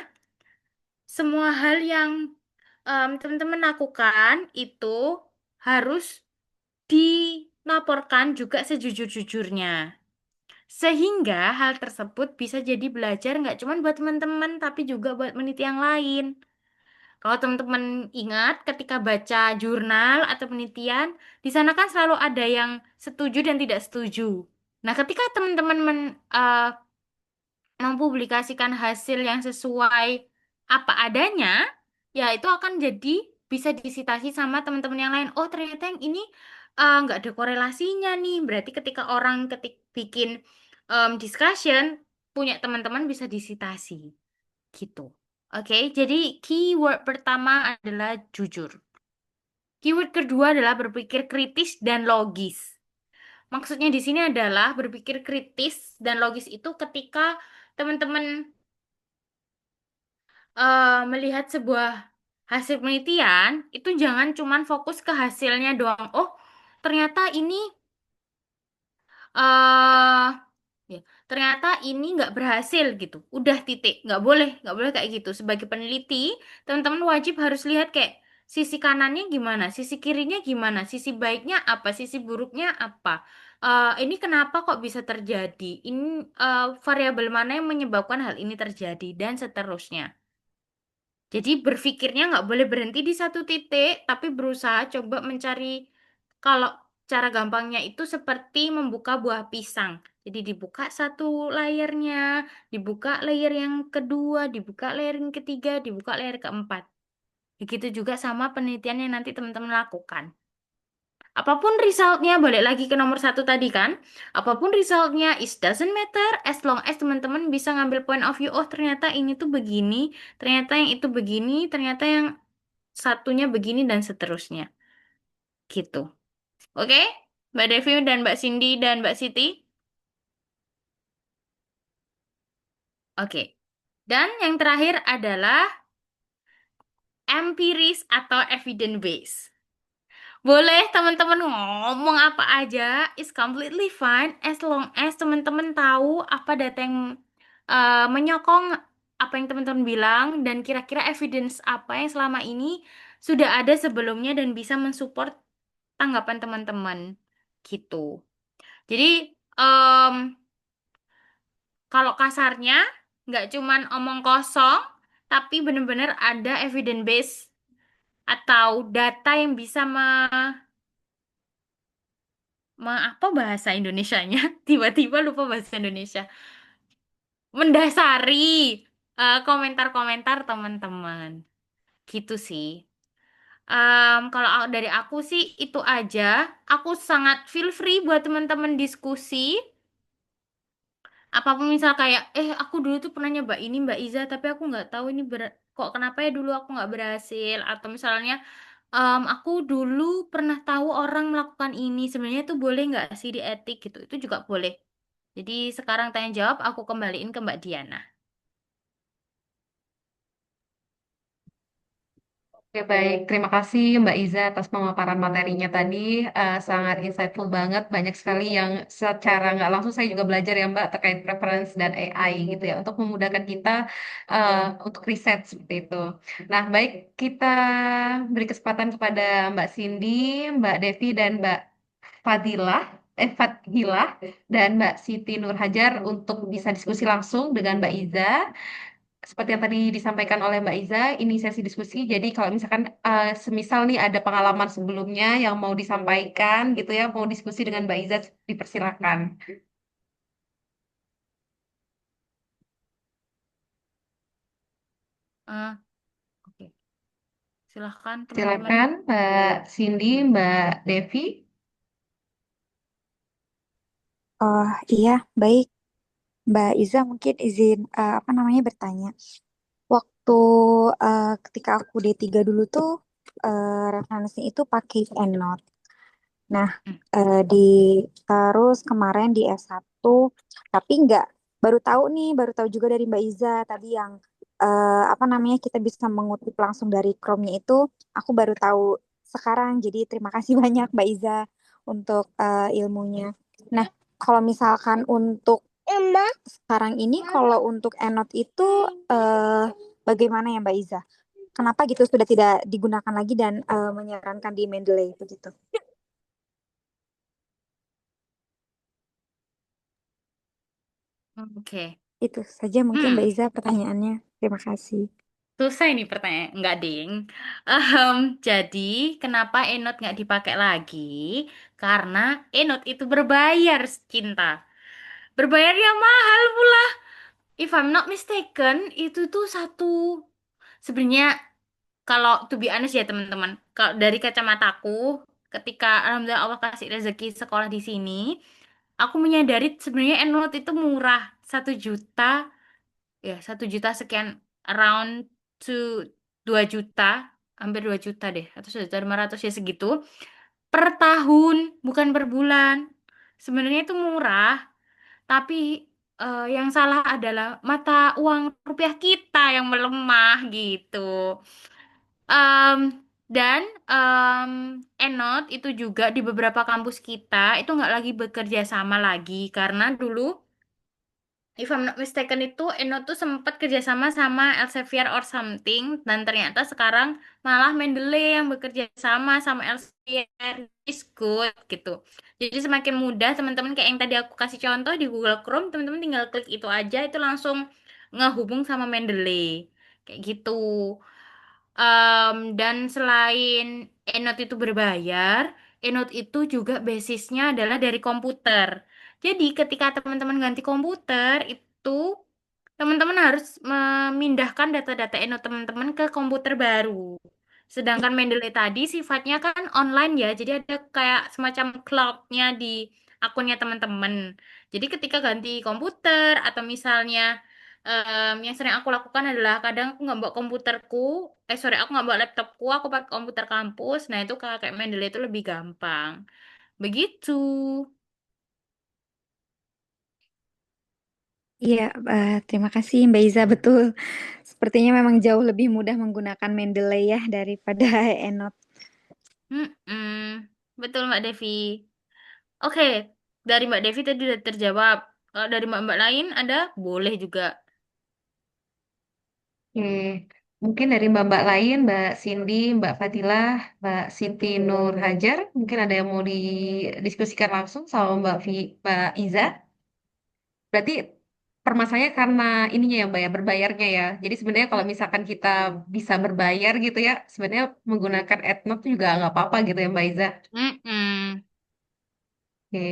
semua hal yang teman-teman lakukan itu harus dilaporkan juga sejujur-jujurnya. Sehingga hal tersebut bisa jadi belajar nggak cuma buat teman-teman, tapi juga buat peneliti yang lain. Kalau teman-teman ingat ketika baca jurnal atau penelitian, di sana kan selalu ada yang setuju dan tidak setuju. Nah, ketika teman-teman mempublikasikan hasil yang sesuai apa adanya, ya itu akan jadi bisa disitasi sama teman-teman yang lain. Oh, ternyata yang ini nggak ada korelasinya nih. Berarti ketika orang bikin discussion, punya teman-teman bisa disitasi. Gitu. Oke, jadi keyword pertama adalah jujur. Keyword kedua adalah berpikir kritis dan logis. Maksudnya di sini adalah berpikir kritis dan logis itu ketika teman-teman melihat sebuah hasil penelitian, itu jangan cuman fokus ke hasilnya doang. Oh, ternyata ini eh ya, ternyata ini nggak berhasil gitu. Udah titik, nggak boleh kayak gitu. Sebagai peneliti, teman-teman wajib harus lihat kayak sisi kanannya gimana, sisi kirinya gimana, sisi baiknya apa, sisi buruknya apa. Ini kenapa kok bisa terjadi? Ini variabel mana yang menyebabkan hal ini terjadi dan seterusnya. Jadi berpikirnya nggak boleh berhenti di satu titik, tapi berusaha coba mencari, kalau cara gampangnya itu seperti membuka buah pisang. Jadi dibuka satu layernya, dibuka layer yang kedua, dibuka layer yang ketiga, dibuka layer keempat. Begitu juga sama penelitian yang nanti teman-teman lakukan. Apapun resultnya, balik lagi ke nomor satu tadi kan. Apapun resultnya, it doesn't matter as long as teman-teman bisa ngambil point of view, oh ternyata ini tuh begini, ternyata yang itu begini, ternyata yang satunya begini, dan seterusnya. Gitu. Oke? Mbak Devi dan Mbak Cindy dan Mbak Siti? Oke. Dan yang terakhir adalah empiris atau evidence base. Boleh teman-teman ngomong apa aja, is completely fine as long as teman-teman tahu apa data yang menyokong apa yang teman-teman bilang dan kira-kira evidence apa yang selama ini sudah ada sebelumnya dan bisa mensupport tanggapan teman-teman gitu. Jadi em, kalau kasarnya nggak cuman omong kosong, tapi benar-benar ada evidence base atau data yang bisa apa bahasa Indonesianya? Tiba-tiba lupa bahasa Indonesia. Mendasari komentar-komentar teman-teman. Gitu sih. Kalau dari aku sih itu aja. Aku sangat feel free buat teman-teman diskusi. Apapun misal kayak, aku dulu tuh pernah nyoba ini Mbak Iza, tapi aku nggak tahu ini kok kenapa ya dulu aku nggak berhasil. Atau misalnya, aku dulu pernah tahu orang melakukan ini, sebenarnya itu boleh nggak sih di etik gitu. Itu juga boleh. Jadi sekarang tanya jawab, aku kembaliin ke Mbak Diana. Oke, baik. Terima kasih Mbak Iza atas pemaparan materinya tadi. Sangat insightful banget. Banyak sekali yang secara nggak langsung saya juga belajar ya Mbak terkait preference dan AI gitu ya untuk memudahkan kita untuk riset seperti itu. Nah, baik kita beri kesempatan kepada Mbak Cindy, Mbak Devi dan Mbak Fadilah, Fadhilah dan Mbak Siti Nurhajar untuk bisa diskusi langsung dengan Mbak Iza. Seperti yang tadi disampaikan oleh Mbak Iza, ini sesi diskusi. Jadi kalau misalkan semisal nih ada pengalaman sebelumnya yang mau disampaikan gitu ya, mau diskusi dengan Mbak Iza, dipersilakan. Eh, oke, silahkan teman-teman. Silakan Mbak Cindy, Mbak Devi. Oh iya, baik. Mbak Iza mungkin izin apa namanya bertanya. Waktu ketika aku D3 dulu tuh referensi itu pakai EndNote. Nah, Hmm, di terus kemarin di S1 tapi nggak baru tahu juga dari Mbak Iza tadi yang apa namanya kita bisa mengutip langsung dari Chrome-nya itu aku baru tahu sekarang. Jadi terima kasih banyak Mbak Iza untuk ilmunya. Nah, kalau misalkan untuk sekarang ini kalau untuk EndNote itu eh, bagaimana ya Mbak Iza? Kenapa gitu sudah tidak digunakan lagi dan menyarankan di Mendeley begitu? Oke. Itu saja mungkin Mbak Hmm. Iza pertanyaannya. Terima kasih. Susah ini pertanyaan. Enggak, ding. Ehem, jadi, kenapa Enot nggak dipakai lagi? Karena Enot itu berbayar, cinta. Berbayarnya mahal pula. If I'm not mistaken, itu tuh satu. Sebenarnya, kalau to be honest ya teman-teman, kalau dari kacamataku, ketika Alhamdulillah Allah kasih rezeki sekolah di sini, aku menyadari sebenarnya Enot itu murah. 1 juta, ya 1 juta sekian, around to 2 juta, hampir 2 juta deh, atau 1,5 juta ya segitu per tahun, bukan per bulan. Sebenarnya itu murah, tapi yang salah adalah mata uang rupiah kita yang melemah gitu. Em, dan Enot itu juga di beberapa kampus kita itu nggak lagi bekerja sama lagi karena dulu, if I'm not mistaken, itu Eno tuh sempat kerjasama sama Elsevier or something, dan ternyata sekarang malah Mendeley yang bekerja sama Elsevier. Is good gitu. Jadi semakin mudah teman-teman, kayak yang tadi aku kasih contoh di Google Chrome, teman-teman tinggal klik itu aja, itu langsung ngehubung sama Mendeley kayak gitu. Dan selain Enot itu berbayar, Enot itu juga basisnya adalah dari komputer. Jadi ketika teman-teman ganti komputer itu teman-teman harus memindahkan data-data Enot teman-teman ke komputer baru. Sedangkan Mendeley tadi sifatnya kan online ya, jadi ada kayak semacam cloud-nya di akunnya teman-teman. Jadi ketika ganti komputer atau misalnya yang sering aku lakukan adalah kadang aku nggak bawa komputerku, sorry, aku nggak bawa laptopku, aku pakai komputer kampus. Nah itu kayak Mendeley itu lebih gampang. Begitu. Iya, terima kasih Mbak Iza. Betul. Sepertinya memang jauh lebih mudah menggunakan Mendeley ya daripada EndNote. Mm-mm. Betul Mbak Devi. Oke, dari Mbak Devi tadi udah terjawab. Kalau dari Mbak-mbak lain ada, boleh juga. Oke. Mungkin dari Mbak-mbak lain, Mbak Cindy, Mbak Fadilah, Mbak Siti Nurhajar, mungkin ada yang mau didiskusikan langsung sama Mbak Iza. Berarti permasalahannya karena ininya ya Mbak ya, berbayarnya ya. Jadi sebenarnya kalau misalkan kita bisa berbayar gitu ya, sebenarnya menggunakan AdNote juga nggak apa-apa gitu ya Mbak Iza. Mm-mm. Oke.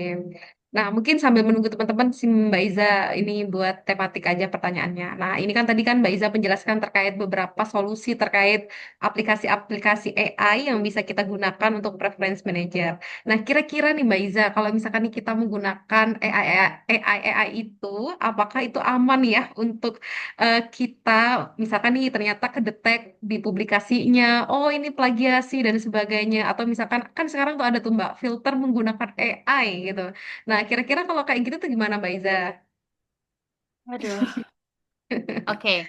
Nah, mungkin sambil menunggu teman-teman si Mbak Iza ini buat tematik aja pertanyaannya. Nah, ini kan tadi kan Mbak Iza menjelaskan terkait beberapa solusi terkait aplikasi-aplikasi AI yang bisa kita gunakan untuk preference manager. Nah, kira-kira nih Mbak Iza, kalau misalkan nih kita menggunakan AI itu, apakah itu aman ya untuk kita, misalkan nih ternyata kedetek di publikasinya, oh ini plagiasi dan sebagainya, atau misalkan kan sekarang tuh ada tuh Mbak filter menggunakan AI gitu. Nah, kira-kira kalau kayak gitu tuh gimana Mbak Iza? Aduh. Oke.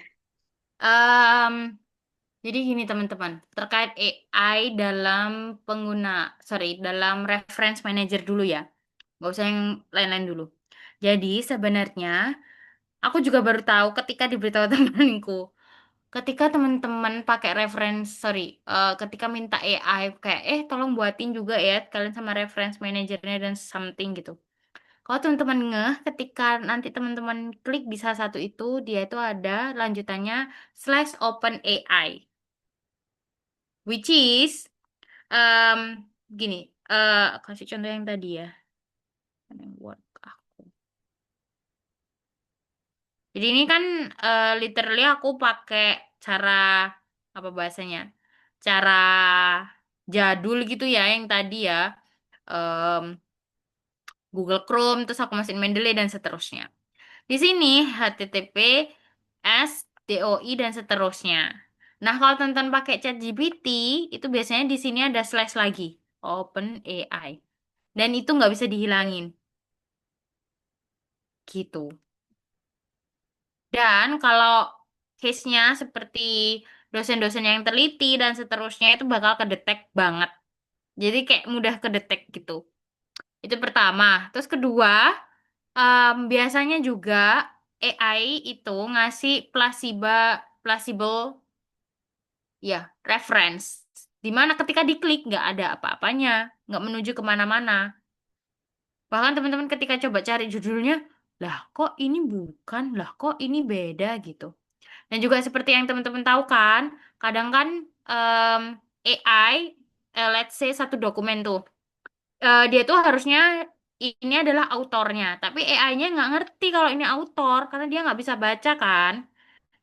Jadi gini teman-teman, terkait AI dalam pengguna, sorry, dalam reference manager dulu ya. Nggak usah yang lain-lain dulu. Jadi sebenarnya aku juga baru tahu ketika diberitahu temanku. Ketika teman-teman pakai reference, sorry, ketika minta AI kayak, tolong buatin juga ya kalian sama reference manajernya dan something gitu. Kalau teman-teman ngeh, ketika nanti teman-teman klik di salah satu itu, dia itu ada lanjutannya slash open AI, which is um, gini, kasih contoh yang tadi ya, yang Word aku. Jadi ini kan literally aku pakai cara apa bahasanya, cara jadul gitu ya, yang tadi ya, em, Google Chrome, terus aku masukin Mendeley dan seterusnya. Di sini HTTPS, DOI dan seterusnya. Nah, kalau teman-teman pakai ChatGPT, itu biasanya di sini ada slash lagi, Open AI. Dan itu nggak bisa dihilangin, gitu. Dan kalau case-nya seperti dosen-dosen yang teliti dan seterusnya itu bakal kedetek banget. Jadi kayak mudah kedetek gitu. Itu pertama. Terus kedua, biasanya juga AI itu ngasih plausible ya reference. Di mana ketika diklik nggak ada apa-apanya, nggak menuju kemana-mana. Bahkan teman-teman ketika coba cari judulnya, lah kok ini bukan, lah kok ini beda gitu. Dan juga seperti yang teman-teman tahu kan, kadang kan AI, let's say satu dokumen tuh, dia tuh harusnya ini adalah autornya, tapi AI-nya nggak ngerti kalau ini autor karena dia nggak bisa baca kan.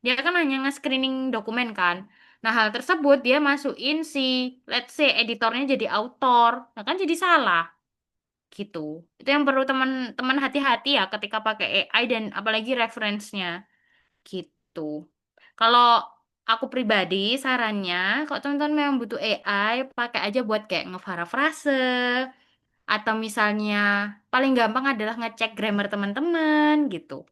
Dia kan hanya nge-screening dokumen kan. Nah, hal tersebut dia masukin si, let's say, editornya jadi autor. Nah, kan jadi salah gitu. Itu yang perlu teman-teman hati-hati ya ketika pakai AI dan apalagi reference-nya gitu. Kalau aku pribadi sarannya, kalau teman-teman memang butuh AI, pakai aja buat kayak ngeparafrase atau misalnya paling gampang adalah ngecek grammar teman-teman gitu.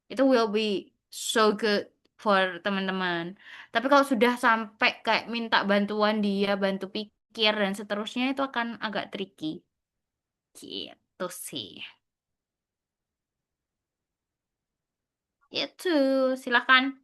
Itu will be so good for teman-teman. Tapi kalau sudah sampai kayak minta bantuan dia, bantu pikir dan seterusnya itu akan agak tricky. Gitu sih. Itu silakan.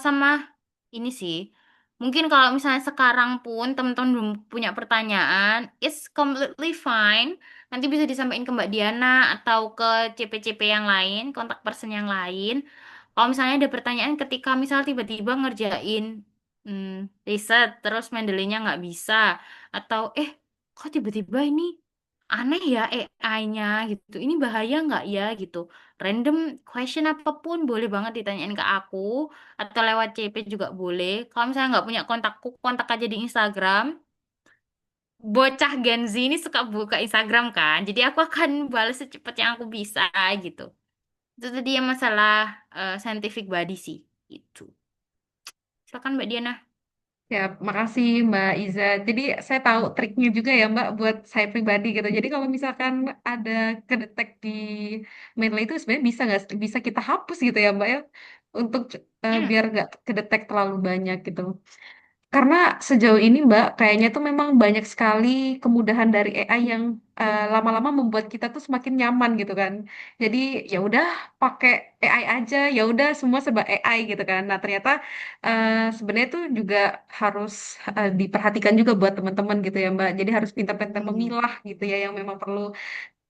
Sama ini sih. Mungkin kalau misalnya sekarang pun teman-teman belum punya pertanyaan, it's completely fine. Nanti bisa disampaikan ke Mbak Diana atau ke CP-CP yang lain, kontak person yang lain. Kalau misalnya ada pertanyaan ketika misal tiba-tiba ngerjain riset, terus Mendeley-nya nggak bisa, atau kok tiba-tiba ini aneh ya AI-nya gitu, ini bahaya nggak ya gitu. Random question apapun boleh banget ditanyain ke aku atau lewat CP juga boleh. Kalau misalnya nggak punya kontakku, kontak aja di Instagram. Bocah Gen Z ini suka buka Instagram kan, jadi aku akan balas secepat yang aku bisa gitu. Itu tadi yang masalah scientific body sih. Itu. Silakan Mbak Diana. Ya, makasih Mbak Iza. Jadi saya tahu triknya juga ya Mbak buat saya pribadi gitu. Jadi kalau misalkan ada kedetek di Mendeley itu sebenarnya bisa nggak bisa kita hapus gitu ya Mbak ya untuk Ya. biar nggak kedetek terlalu banyak gitu. Karena sejauh ini Mbak, kayaknya tuh memang banyak sekali kemudahan dari AI yang lama-lama membuat kita tuh semakin nyaman gitu kan. Jadi ya udah pakai AI aja, ya udah semua serba AI gitu kan. Nah ternyata sebenarnya tuh juga harus diperhatikan juga buat teman-teman gitu ya Mbak. Jadi harus pintar-pintar Hmm. memilah gitu ya yang memang perlu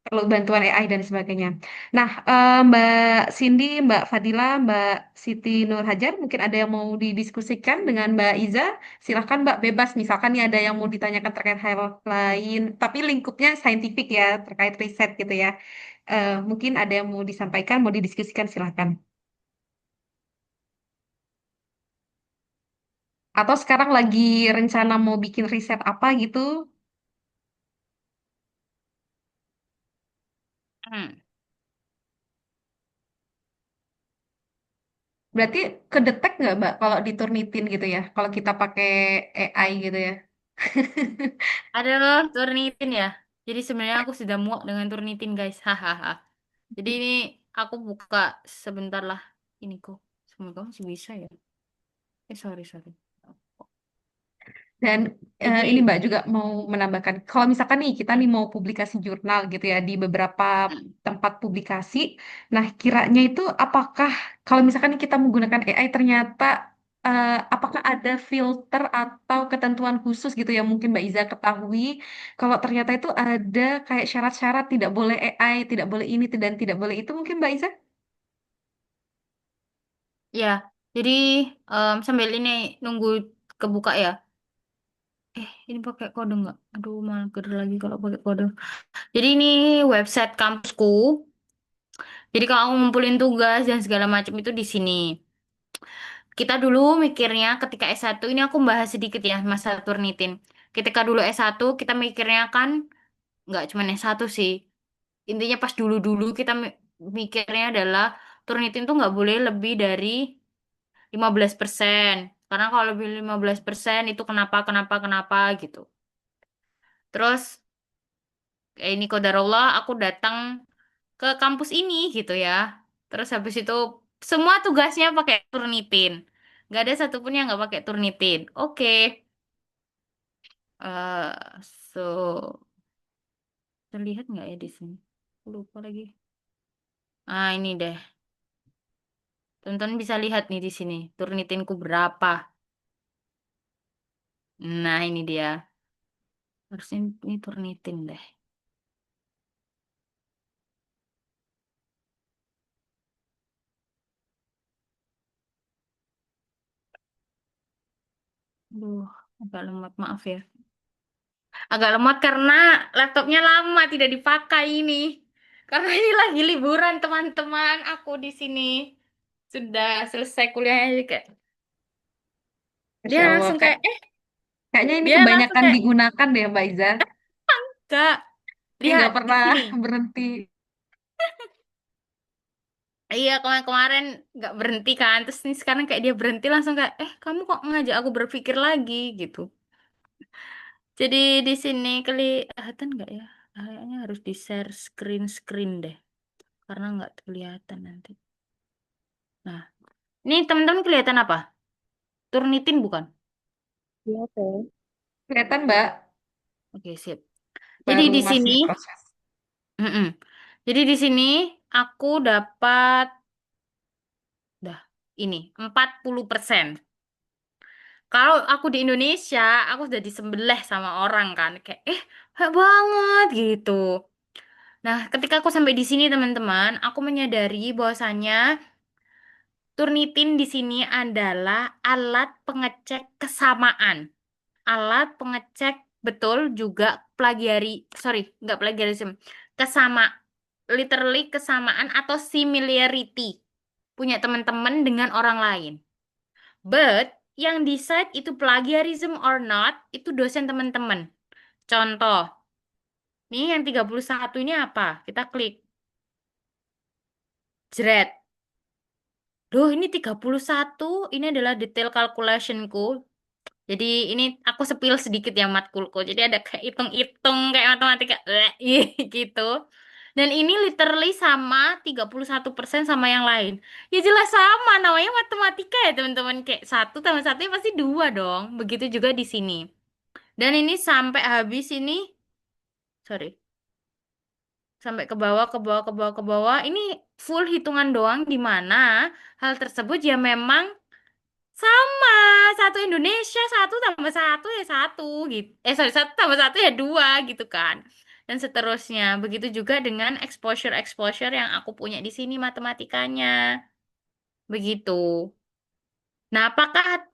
perlu bantuan AI dan sebagainya. Nah, Mbak Cindy, Mbak Fadila, Mbak Siti Nurhajar, mungkin ada yang mau didiskusikan dengan Mbak Iza. Silahkan Mbak bebas, misalkan nih ada yang mau ditanyakan terkait hal lain, tapi lingkupnya saintifik ya, terkait riset gitu ya. Mungkin ada yang mau disampaikan, mau didiskusikan, silahkan. Atau sekarang lagi rencana mau bikin riset apa gitu, Hmm. berarti kedetek nggak Mbak kalau diturnitin gitu ya, kalau kita pakai AI gitu ya? Ada loh Turnitin ya. Jadi sebenarnya aku sudah muak dengan Turnitin guys. Hahaha. Jadi ini aku buka sebentar lah. Ini kok. Semoga masih bisa ya. Sorry sorry. Dan ini Jadi, Mbak juga mau menambahkan, kalau misalkan nih kita nih mau publikasi jurnal gitu ya di beberapa hmm, tempat publikasi, nah kiranya itu apakah kalau misalkan nih kita menggunakan AI ternyata apakah ada filter atau ketentuan khusus gitu yang mungkin Mbak Iza ketahui, kalau ternyata itu ada kayak syarat-syarat tidak boleh AI, tidak boleh ini dan tidak boleh itu mungkin Mbak Iza? ya, jadi sambil ini nunggu kebuka ya. Ini pakai kode nggak? Aduh, mager lagi kalau pakai kode. Jadi ini website kampusku. Jadi kalau aku ngumpulin tugas dan segala macam itu di sini. Kita dulu mikirnya ketika S1, ini aku bahas sedikit ya masa Turnitin. Ketika dulu S1 kita mikirnya kan nggak cuma S1 sih. Intinya pas dulu-dulu kita mikirnya adalah Turnitin tuh nggak boleh lebih dari 15%. Karena kalau lebih 15% itu kenapa, kenapa, kenapa gitu. Terus ini qadarullah aku datang ke kampus ini gitu ya. Terus habis itu semua tugasnya pakai Turnitin. Nggak ada satupun yang nggak pakai Turnitin. Oke. So terlihat nggak ya di sini? Aku lupa lagi. Ah, ini deh. Tonton bisa lihat nih di sini. Turnitinku berapa? Nah, ini dia. Harusnya ini Turnitin deh. Aduh, agak lemot. Maaf ya. Agak lemot karena laptopnya lama tidak dipakai ini. Karena ini lagi liburan teman-teman. Aku di sini sudah selesai kuliahnya jadi kayak dia Masya Allah, langsung kayak kayaknya ini dia langsung kebanyakan kayak digunakan deh Mbak Iza. Kak, Ini lihat nggak di pernah sini. berhenti. Iya kemarin-kemarin nggak berhenti kan, terus nih sekarang kayak dia berhenti langsung kayak, kamu kok ngajak aku berpikir lagi gitu. Jadi di sini kelihatan nggak ya? Kayaknya harus di share screen deh, karena nggak kelihatan nanti. Nah, ini teman-teman kelihatan apa? Turnitin bukan? Iya teh. Kelihatan Mbak, Oke, sip. Jadi baru di sini, masih proses. mm-mm. Jadi di sini aku dapat, dah, ini 40%. Kalau aku di Indonesia, aku sudah disembelih sama orang kan. Kayak, hebat banget gitu. Nah, ketika aku sampai di sini teman-teman, aku menyadari bahwasannya Turnitin di sini adalah alat pengecek kesamaan. Alat pengecek betul juga sorry, nggak plagiarism. Kesama, literally kesamaan atau similarity. Punya teman-teman dengan orang lain. But yang decide itu plagiarism or not itu dosen teman-teman. Contoh, nih yang 31 ini apa? Kita klik. Jret. Duh, ini 31. Ini adalah detail calculationku. Jadi ini aku sepil sedikit ya matkulku. Jadi ada kayak hitung-hitung kayak matematika. Gitu. Dan ini literally sama 31% sama yang lain. Ya jelas sama, namanya matematika ya teman-teman. Kayak satu tambah satu ya pasti dua dong. Begitu juga di sini. Dan ini sampai habis ini, sorry, sampai ke bawah, ke bawah, ke bawah, ke bawah. Ini full hitungan doang di mana hal tersebut ya memang sama. Satu Indonesia, satu tambah satu ya satu gitu. Sorry, satu tambah satu ya dua gitu kan. Dan seterusnya. Begitu juga dengan exposure-exposure yang aku punya di sini matematikanya. Begitu. Nah, apakah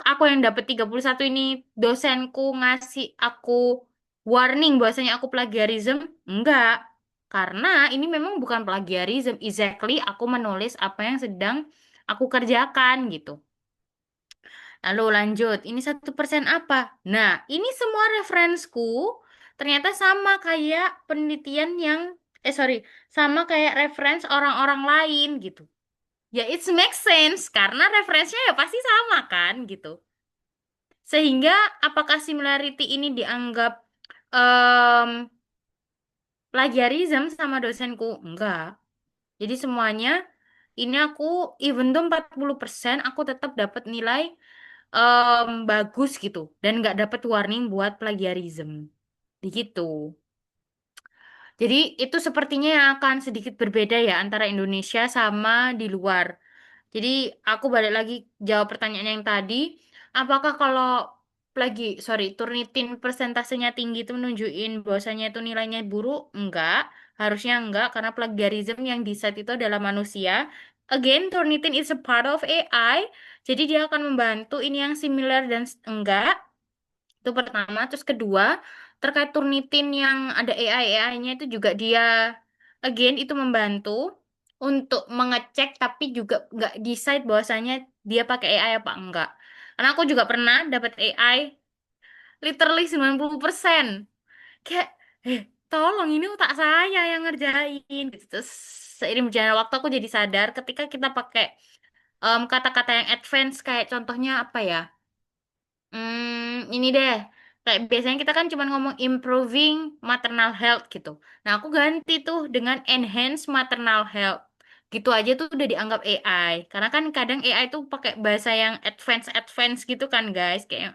aku yang dapat 31 ini dosenku ngasih aku warning bahwasanya aku plagiarism? Enggak. Karena ini memang bukan plagiarism. Exactly aku menulis apa yang sedang aku kerjakan gitu. Lalu lanjut, ini 1% apa? Nah, ini semua referensku ternyata sama kayak penelitian yang, sorry, sama kayak reference orang-orang lain gitu. Ya, it makes sense karena referensinya ya pasti sama kan gitu. Sehingga apakah similarity ini dianggap em, plagiarism sama dosenku? Enggak. Jadi semuanya ini aku even though 40% aku tetap dapat nilai bagus gitu dan nggak dapet warning buat plagiarism. Gitu. Jadi itu sepertinya yang akan sedikit berbeda ya antara Indonesia sama di luar. Jadi aku balik lagi jawab pertanyaan yang tadi, apakah kalau Turnitin persentasenya tinggi itu menunjukin bahwasanya itu nilainya buruk? Enggak, harusnya enggak karena plagiarism yang di set itu adalah manusia. Again, Turnitin is a part of AI, jadi dia akan membantu ini yang similar dan enggak. Itu pertama. Terus kedua, terkait Turnitin yang ada AI-nya itu juga dia, again, itu membantu untuk mengecek tapi juga nggak decide bahwasanya dia pakai AI apa enggak. Karena aku juga pernah dapat AI literally 90%. Kayak, eh, tolong ini otak saya yang ngerjain. Gitu. Terus seiring berjalannya waktu aku jadi sadar ketika kita pakai kata-kata yang advance kayak contohnya apa ya? Ini deh. Kayak biasanya kita kan cuma ngomong improving maternal health gitu. Nah, aku ganti tuh dengan enhance maternal health. Gitu aja tuh udah dianggap AI. Karena kan kadang AI tuh pakai bahasa yang advance-advance gitu kan, guys. Kayak yang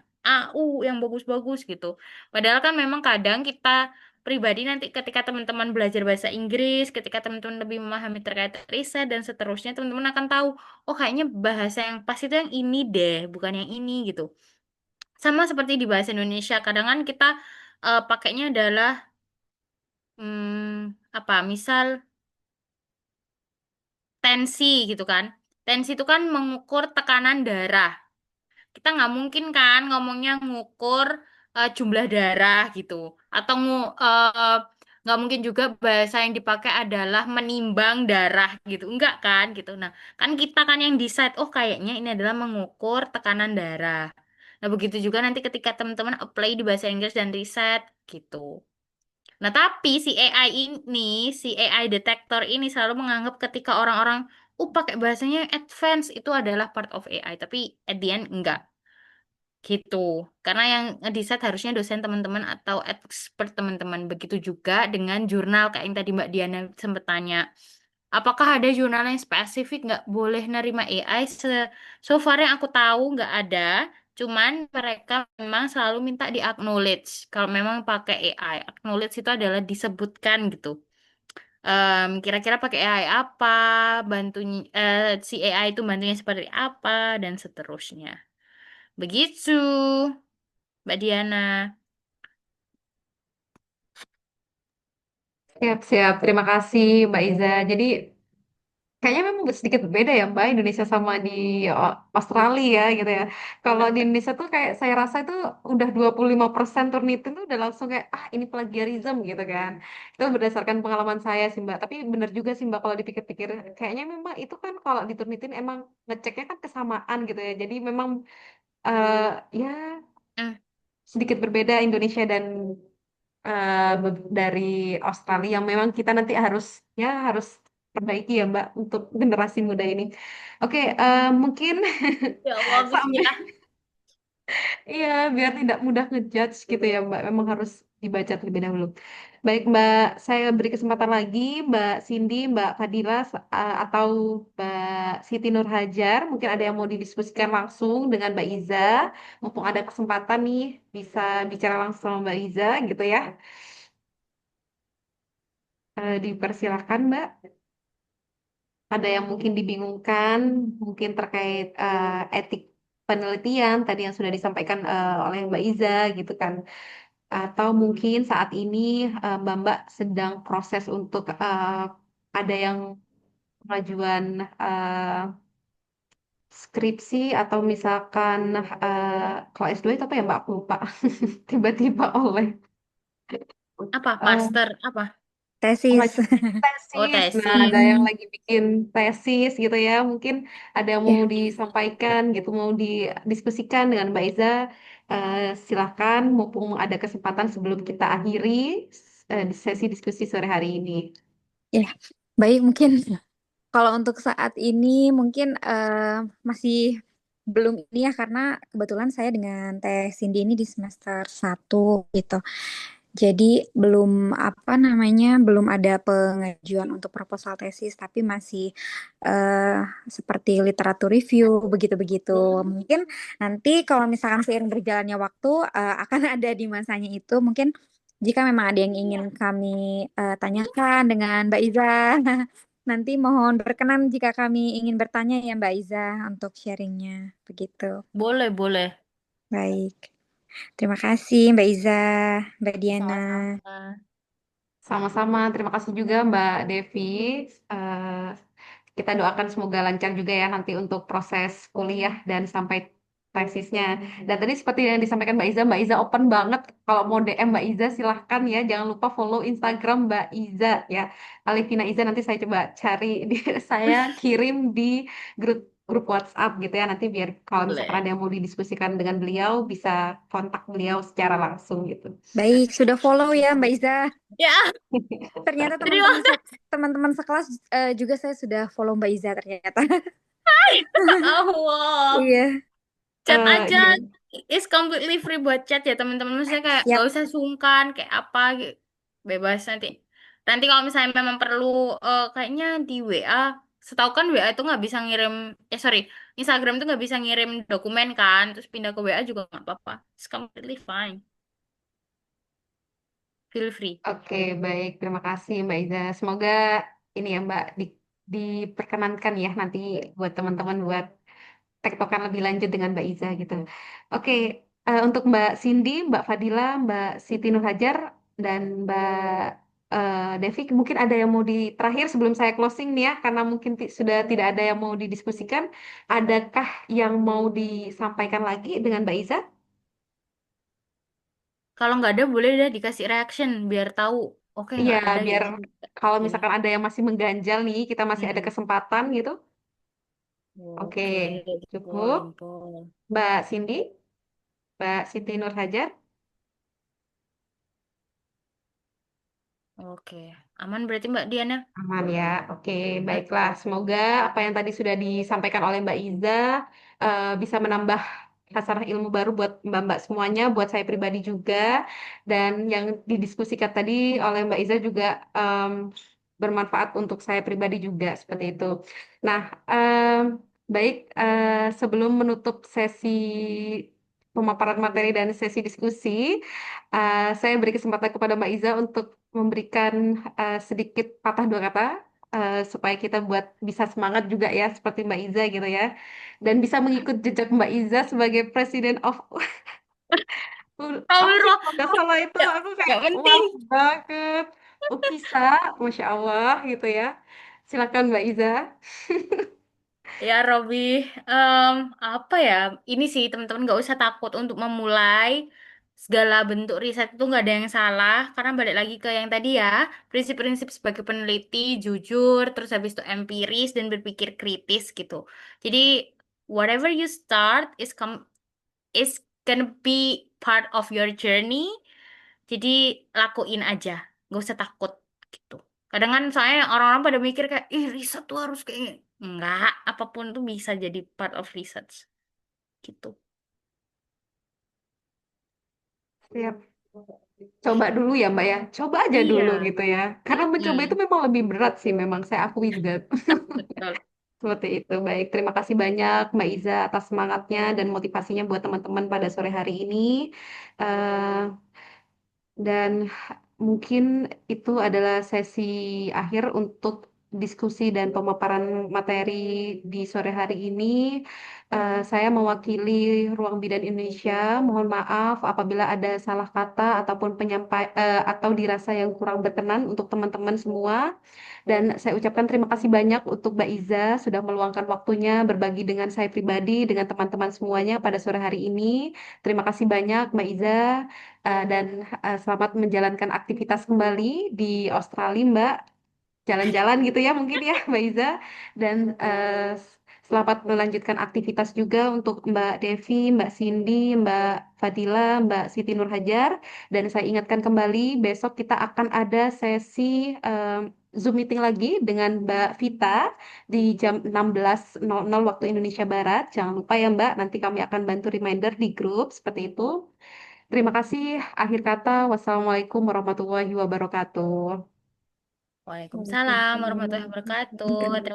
yang bagus-bagus gitu. Padahal kan memang kadang kita pribadi nanti ketika teman-teman belajar bahasa Inggris, ketika teman-teman lebih memahami terkait riset dan seterusnya, teman-teman akan tahu, oh kayaknya bahasa yang pas itu yang ini deh, bukan yang ini gitu. Sama seperti di bahasa Indonesia, kadang kan kita pakainya adalah apa? Misal tensi gitu kan. Tensi itu kan mengukur tekanan darah. Kita nggak mungkin kan ngomongnya ngukur jumlah darah gitu. Atau nggak mungkin juga bahasa yang dipakai adalah menimbang darah gitu. Enggak kan gitu. Nah, kan kita kan yang decide, oh kayaknya ini adalah mengukur tekanan darah. Nah, begitu juga nanti ketika teman-teman apply di bahasa Inggris dan riset gitu. Nah, tapi si AI detector ini selalu menganggap ketika orang-orang, pakai bahasanya yang advance itu adalah part of AI. Tapi at the end enggak. Gitu. Karena yang ngedesain harusnya dosen teman-teman atau expert teman-teman. Begitu juga dengan jurnal kayak yang tadi Mbak Diana sempat tanya. Apakah ada jurnal yang spesifik nggak boleh nerima AI? So far yang aku tahu nggak ada. Cuman mereka memang selalu minta di acknowledge. Kalau memang pakai AI. Acknowledge itu adalah disebutkan gitu. Kira-kira pakai AI apa, bantunya si AI itu bantunya seperti apa, dan seterusnya. Begitu, Mbak Diana. Siap-siap. Terima kasih, Mbak Iza. Jadi, kayaknya memang sedikit berbeda ya Mbak, Indonesia sama di Australia gitu ya. Kalau di Indonesia tuh kayak saya rasa itu udah 25% Turnitin tuh udah langsung kayak, ini plagiarism gitu kan. Itu berdasarkan pengalaman saya sih Mbak. Tapi benar juga sih Mbak kalau dipikir-pikir, kayaknya memang itu kan kalau di Turnitin emang ngeceknya kan kesamaan gitu ya. Jadi memang eh, ya Hmm, sedikit berbeda Indonesia dan dari Australia yang memang kita nanti harus perbaiki ya Mbak untuk generasi muda ini. Oke, mungkin Ya Allah, sampai Bismillah. iya biar tidak mudah ngejudge gitu ya Mbak. Memang harus dibaca terlebih dahulu. Baik Mbak, saya beri kesempatan lagi Mbak Cindy, Mbak Fadila atau Mbak Siti Nurhajar. Mungkin ada yang mau didiskusikan langsung dengan Mbak Iza. Mumpung ada kesempatan nih bisa bicara langsung sama Mbak Iza gitu ya. Dipersilakan Mbak. Ada yang mungkin dibingungkan, mungkin terkait etik penelitian tadi yang sudah disampaikan oleh Mbak Iza gitu kan. Atau mungkin saat ini Mbak sedang proses untuk ada yang pengajuan skripsi atau misalkan kalau S2 itu apa ya Mbak? Aku lupa. Tiba-tiba oleh Apa? eh, Master? Apa? Tesis. pengajuan Oh, tesis. Nah, ada tesis. yang Mm-mm. lagi bikin tesis gitu ya. Mungkin ada yang mau Ya, disampaikan gitu, mau didiskusikan dengan Mbak Iza. Eh, Silakan, mumpung ada kesempatan sebelum kita akhiri di sesi diskusi sore hari ini. ya. Baik, mungkin kalau untuk saat ini mungkin masih belum ini ya karena kebetulan saya dengan Teh Cindy ini di semester 1 gitu. Jadi belum apa namanya, belum ada pengajuan untuk proposal tesis, tapi masih eh, seperti literatur review begitu-begitu. Mungkin nanti kalau misalkan seiring berjalannya waktu akan ada di masanya itu. Mungkin jika memang ada yang ingin kami tanyakan dengan Mbak Iza, nanti mohon berkenan jika kami ingin bertanya ya Mbak Iza untuk sharingnya. Begitu. Boleh, boleh. Baik. Terima kasih Mbak Iza, Mbak Diana. Sama-sama. Sama-sama, terima kasih juga Mbak Devi. Eh, kita doakan semoga lancar juga ya nanti untuk proses kuliah dan sampai tesisnya. Dan tadi seperti yang disampaikan Mbak Iza open banget. Kalau mau DM Mbak Iza silahkan ya. Jangan lupa follow Instagram Mbak Iza ya. Alifina Iza nanti saya coba cari, saya kirim di grup grup WhatsApp gitu ya. Nanti biar kalau misalkan Boleh. ada yang mau didiskusikan dengan beliau bisa kontak beliau secara langsung gitu. Baik, sudah follow ya Mbak Iza. Ya, Ternyata terima teman-teman sekelas juga saya sudah follow Mbak Iza ternyata. kasih. Allah. Iya, Chat aja. Iya. Is completely free buat chat ya teman-teman. Maksudnya kayak siap. nggak usah sungkan kayak apa gitu. Bebas nanti. Nanti kalau misalnya memang perlu kayaknya di WA. Setahu kan WA itu nggak bisa ngirim. Sorry. Instagram itu nggak bisa ngirim dokumen kan. Terus pindah ke WA juga nggak apa-apa. It's completely fine. Feel free. Oke, baik. Terima kasih Mbak Iza. Semoga ini ya Mbak diperkenankan ya nanti buat teman-teman buat tektokan lebih lanjut dengan Mbak Iza gitu. Oke, untuk Mbak Cindy, Mbak Fadila, Mbak Siti Nurhajar, dan Mbak Devi, mungkin ada yang mau di terakhir sebelum saya closing nih ya, karena mungkin sudah tidak ada yang mau didiskusikan. Adakah yang mau disampaikan lagi dengan Mbak Iza? Kalau nggak ada boleh deh dikasih reaction biar tahu. Oke Iya, nggak ada biar gitu. kalau Oke. misalkan ada yang masih mengganjal nih, kita masih ada Hmm. kesempatan gitu. Oke, Oke, cukup. info-info. Mbak Cindy, Mbak Siti Nurhajar, Oke, aman berarti Mbak Diana? aman ya. Oke, baiklah. Semoga apa yang tadi sudah disampaikan oleh Mbak Iza bisa menambah hasanah ilmu baru buat Mbak-mbak semuanya, buat saya pribadi juga. Dan yang didiskusikan tadi oleh Mbak Iza juga bermanfaat untuk saya pribadi juga, seperti itu. Nah, baik, sebelum menutup sesi pemaparan materi dan sesi diskusi, saya beri kesempatan kepada Mbak Iza untuk memberikan sedikit patah dua kata supaya kita buat bisa semangat juga ya seperti Mbak Iza gitu ya dan bisa mengikut jejak Mbak Iza sebagai President of apa sih Astagfirullah, kalau nggak salah itu nggak aku kayak nggak penting. wow banget bisa Masya Allah gitu ya silakan Mbak Iza. Ya Robi, apa ya? Ini sih teman-teman nggak usah takut untuk memulai segala bentuk riset itu nggak ada yang salah karena balik lagi ke yang tadi ya prinsip-prinsip sebagai peneliti jujur terus habis itu empiris dan berpikir kritis gitu. Jadi whatever you start is gonna be part of your journey. Jadi lakuin aja, nggak usah takut gitu. Kadang kan soalnya orang-orang pada mikir kayak, ih riset tuh harus kayak gini. Enggak, apapun tuh bisa jadi part of research gitu. Siap. Coba dulu ya Mbak ya coba aja dulu Iya. gitu ya karena mencoba itu Mm-mm. memang lebih berat sih memang saya akui juga. Betul. Seperti itu. Baik, terima kasih banyak Mbak Iza atas semangatnya dan motivasinya buat teman-teman pada sore hari ini. Eh, dan mungkin itu adalah sesi akhir untuk diskusi dan pemaparan materi di sore hari ini. Saya mewakili Ruang Bidan Indonesia. Mohon maaf apabila ada salah kata ataupun atau dirasa yang kurang berkenan untuk teman-teman semua. Dan saya ucapkan terima kasih banyak untuk Mbak Iza sudah meluangkan waktunya berbagi dengan saya pribadi, dengan teman-teman semuanya pada sore hari ini. Terima kasih banyak Mbak Iza dan selamat menjalankan aktivitas kembali di Australia Mbak. Jalan-jalan gitu ya mungkin ya Mbak Iza. Dan selamat melanjutkan aktivitas juga untuk Mbak Devi, Mbak Cindy, Mbak Fadila, Mbak Siti Nurhajar. Dan saya ingatkan kembali besok kita akan ada sesi Zoom meeting lagi dengan Mbak Vita di jam 16.00 waktu Indonesia Barat. Jangan lupa ya Mbak, nanti kami akan bantu reminder di grup seperti itu. Terima kasih. Akhir kata, wassalamualaikum warahmatullahi wabarakatuh. Waalaikumsalam Waalaikumsalam warahmatullahi warahmatullahi wabarakatuh. wabarakatuh.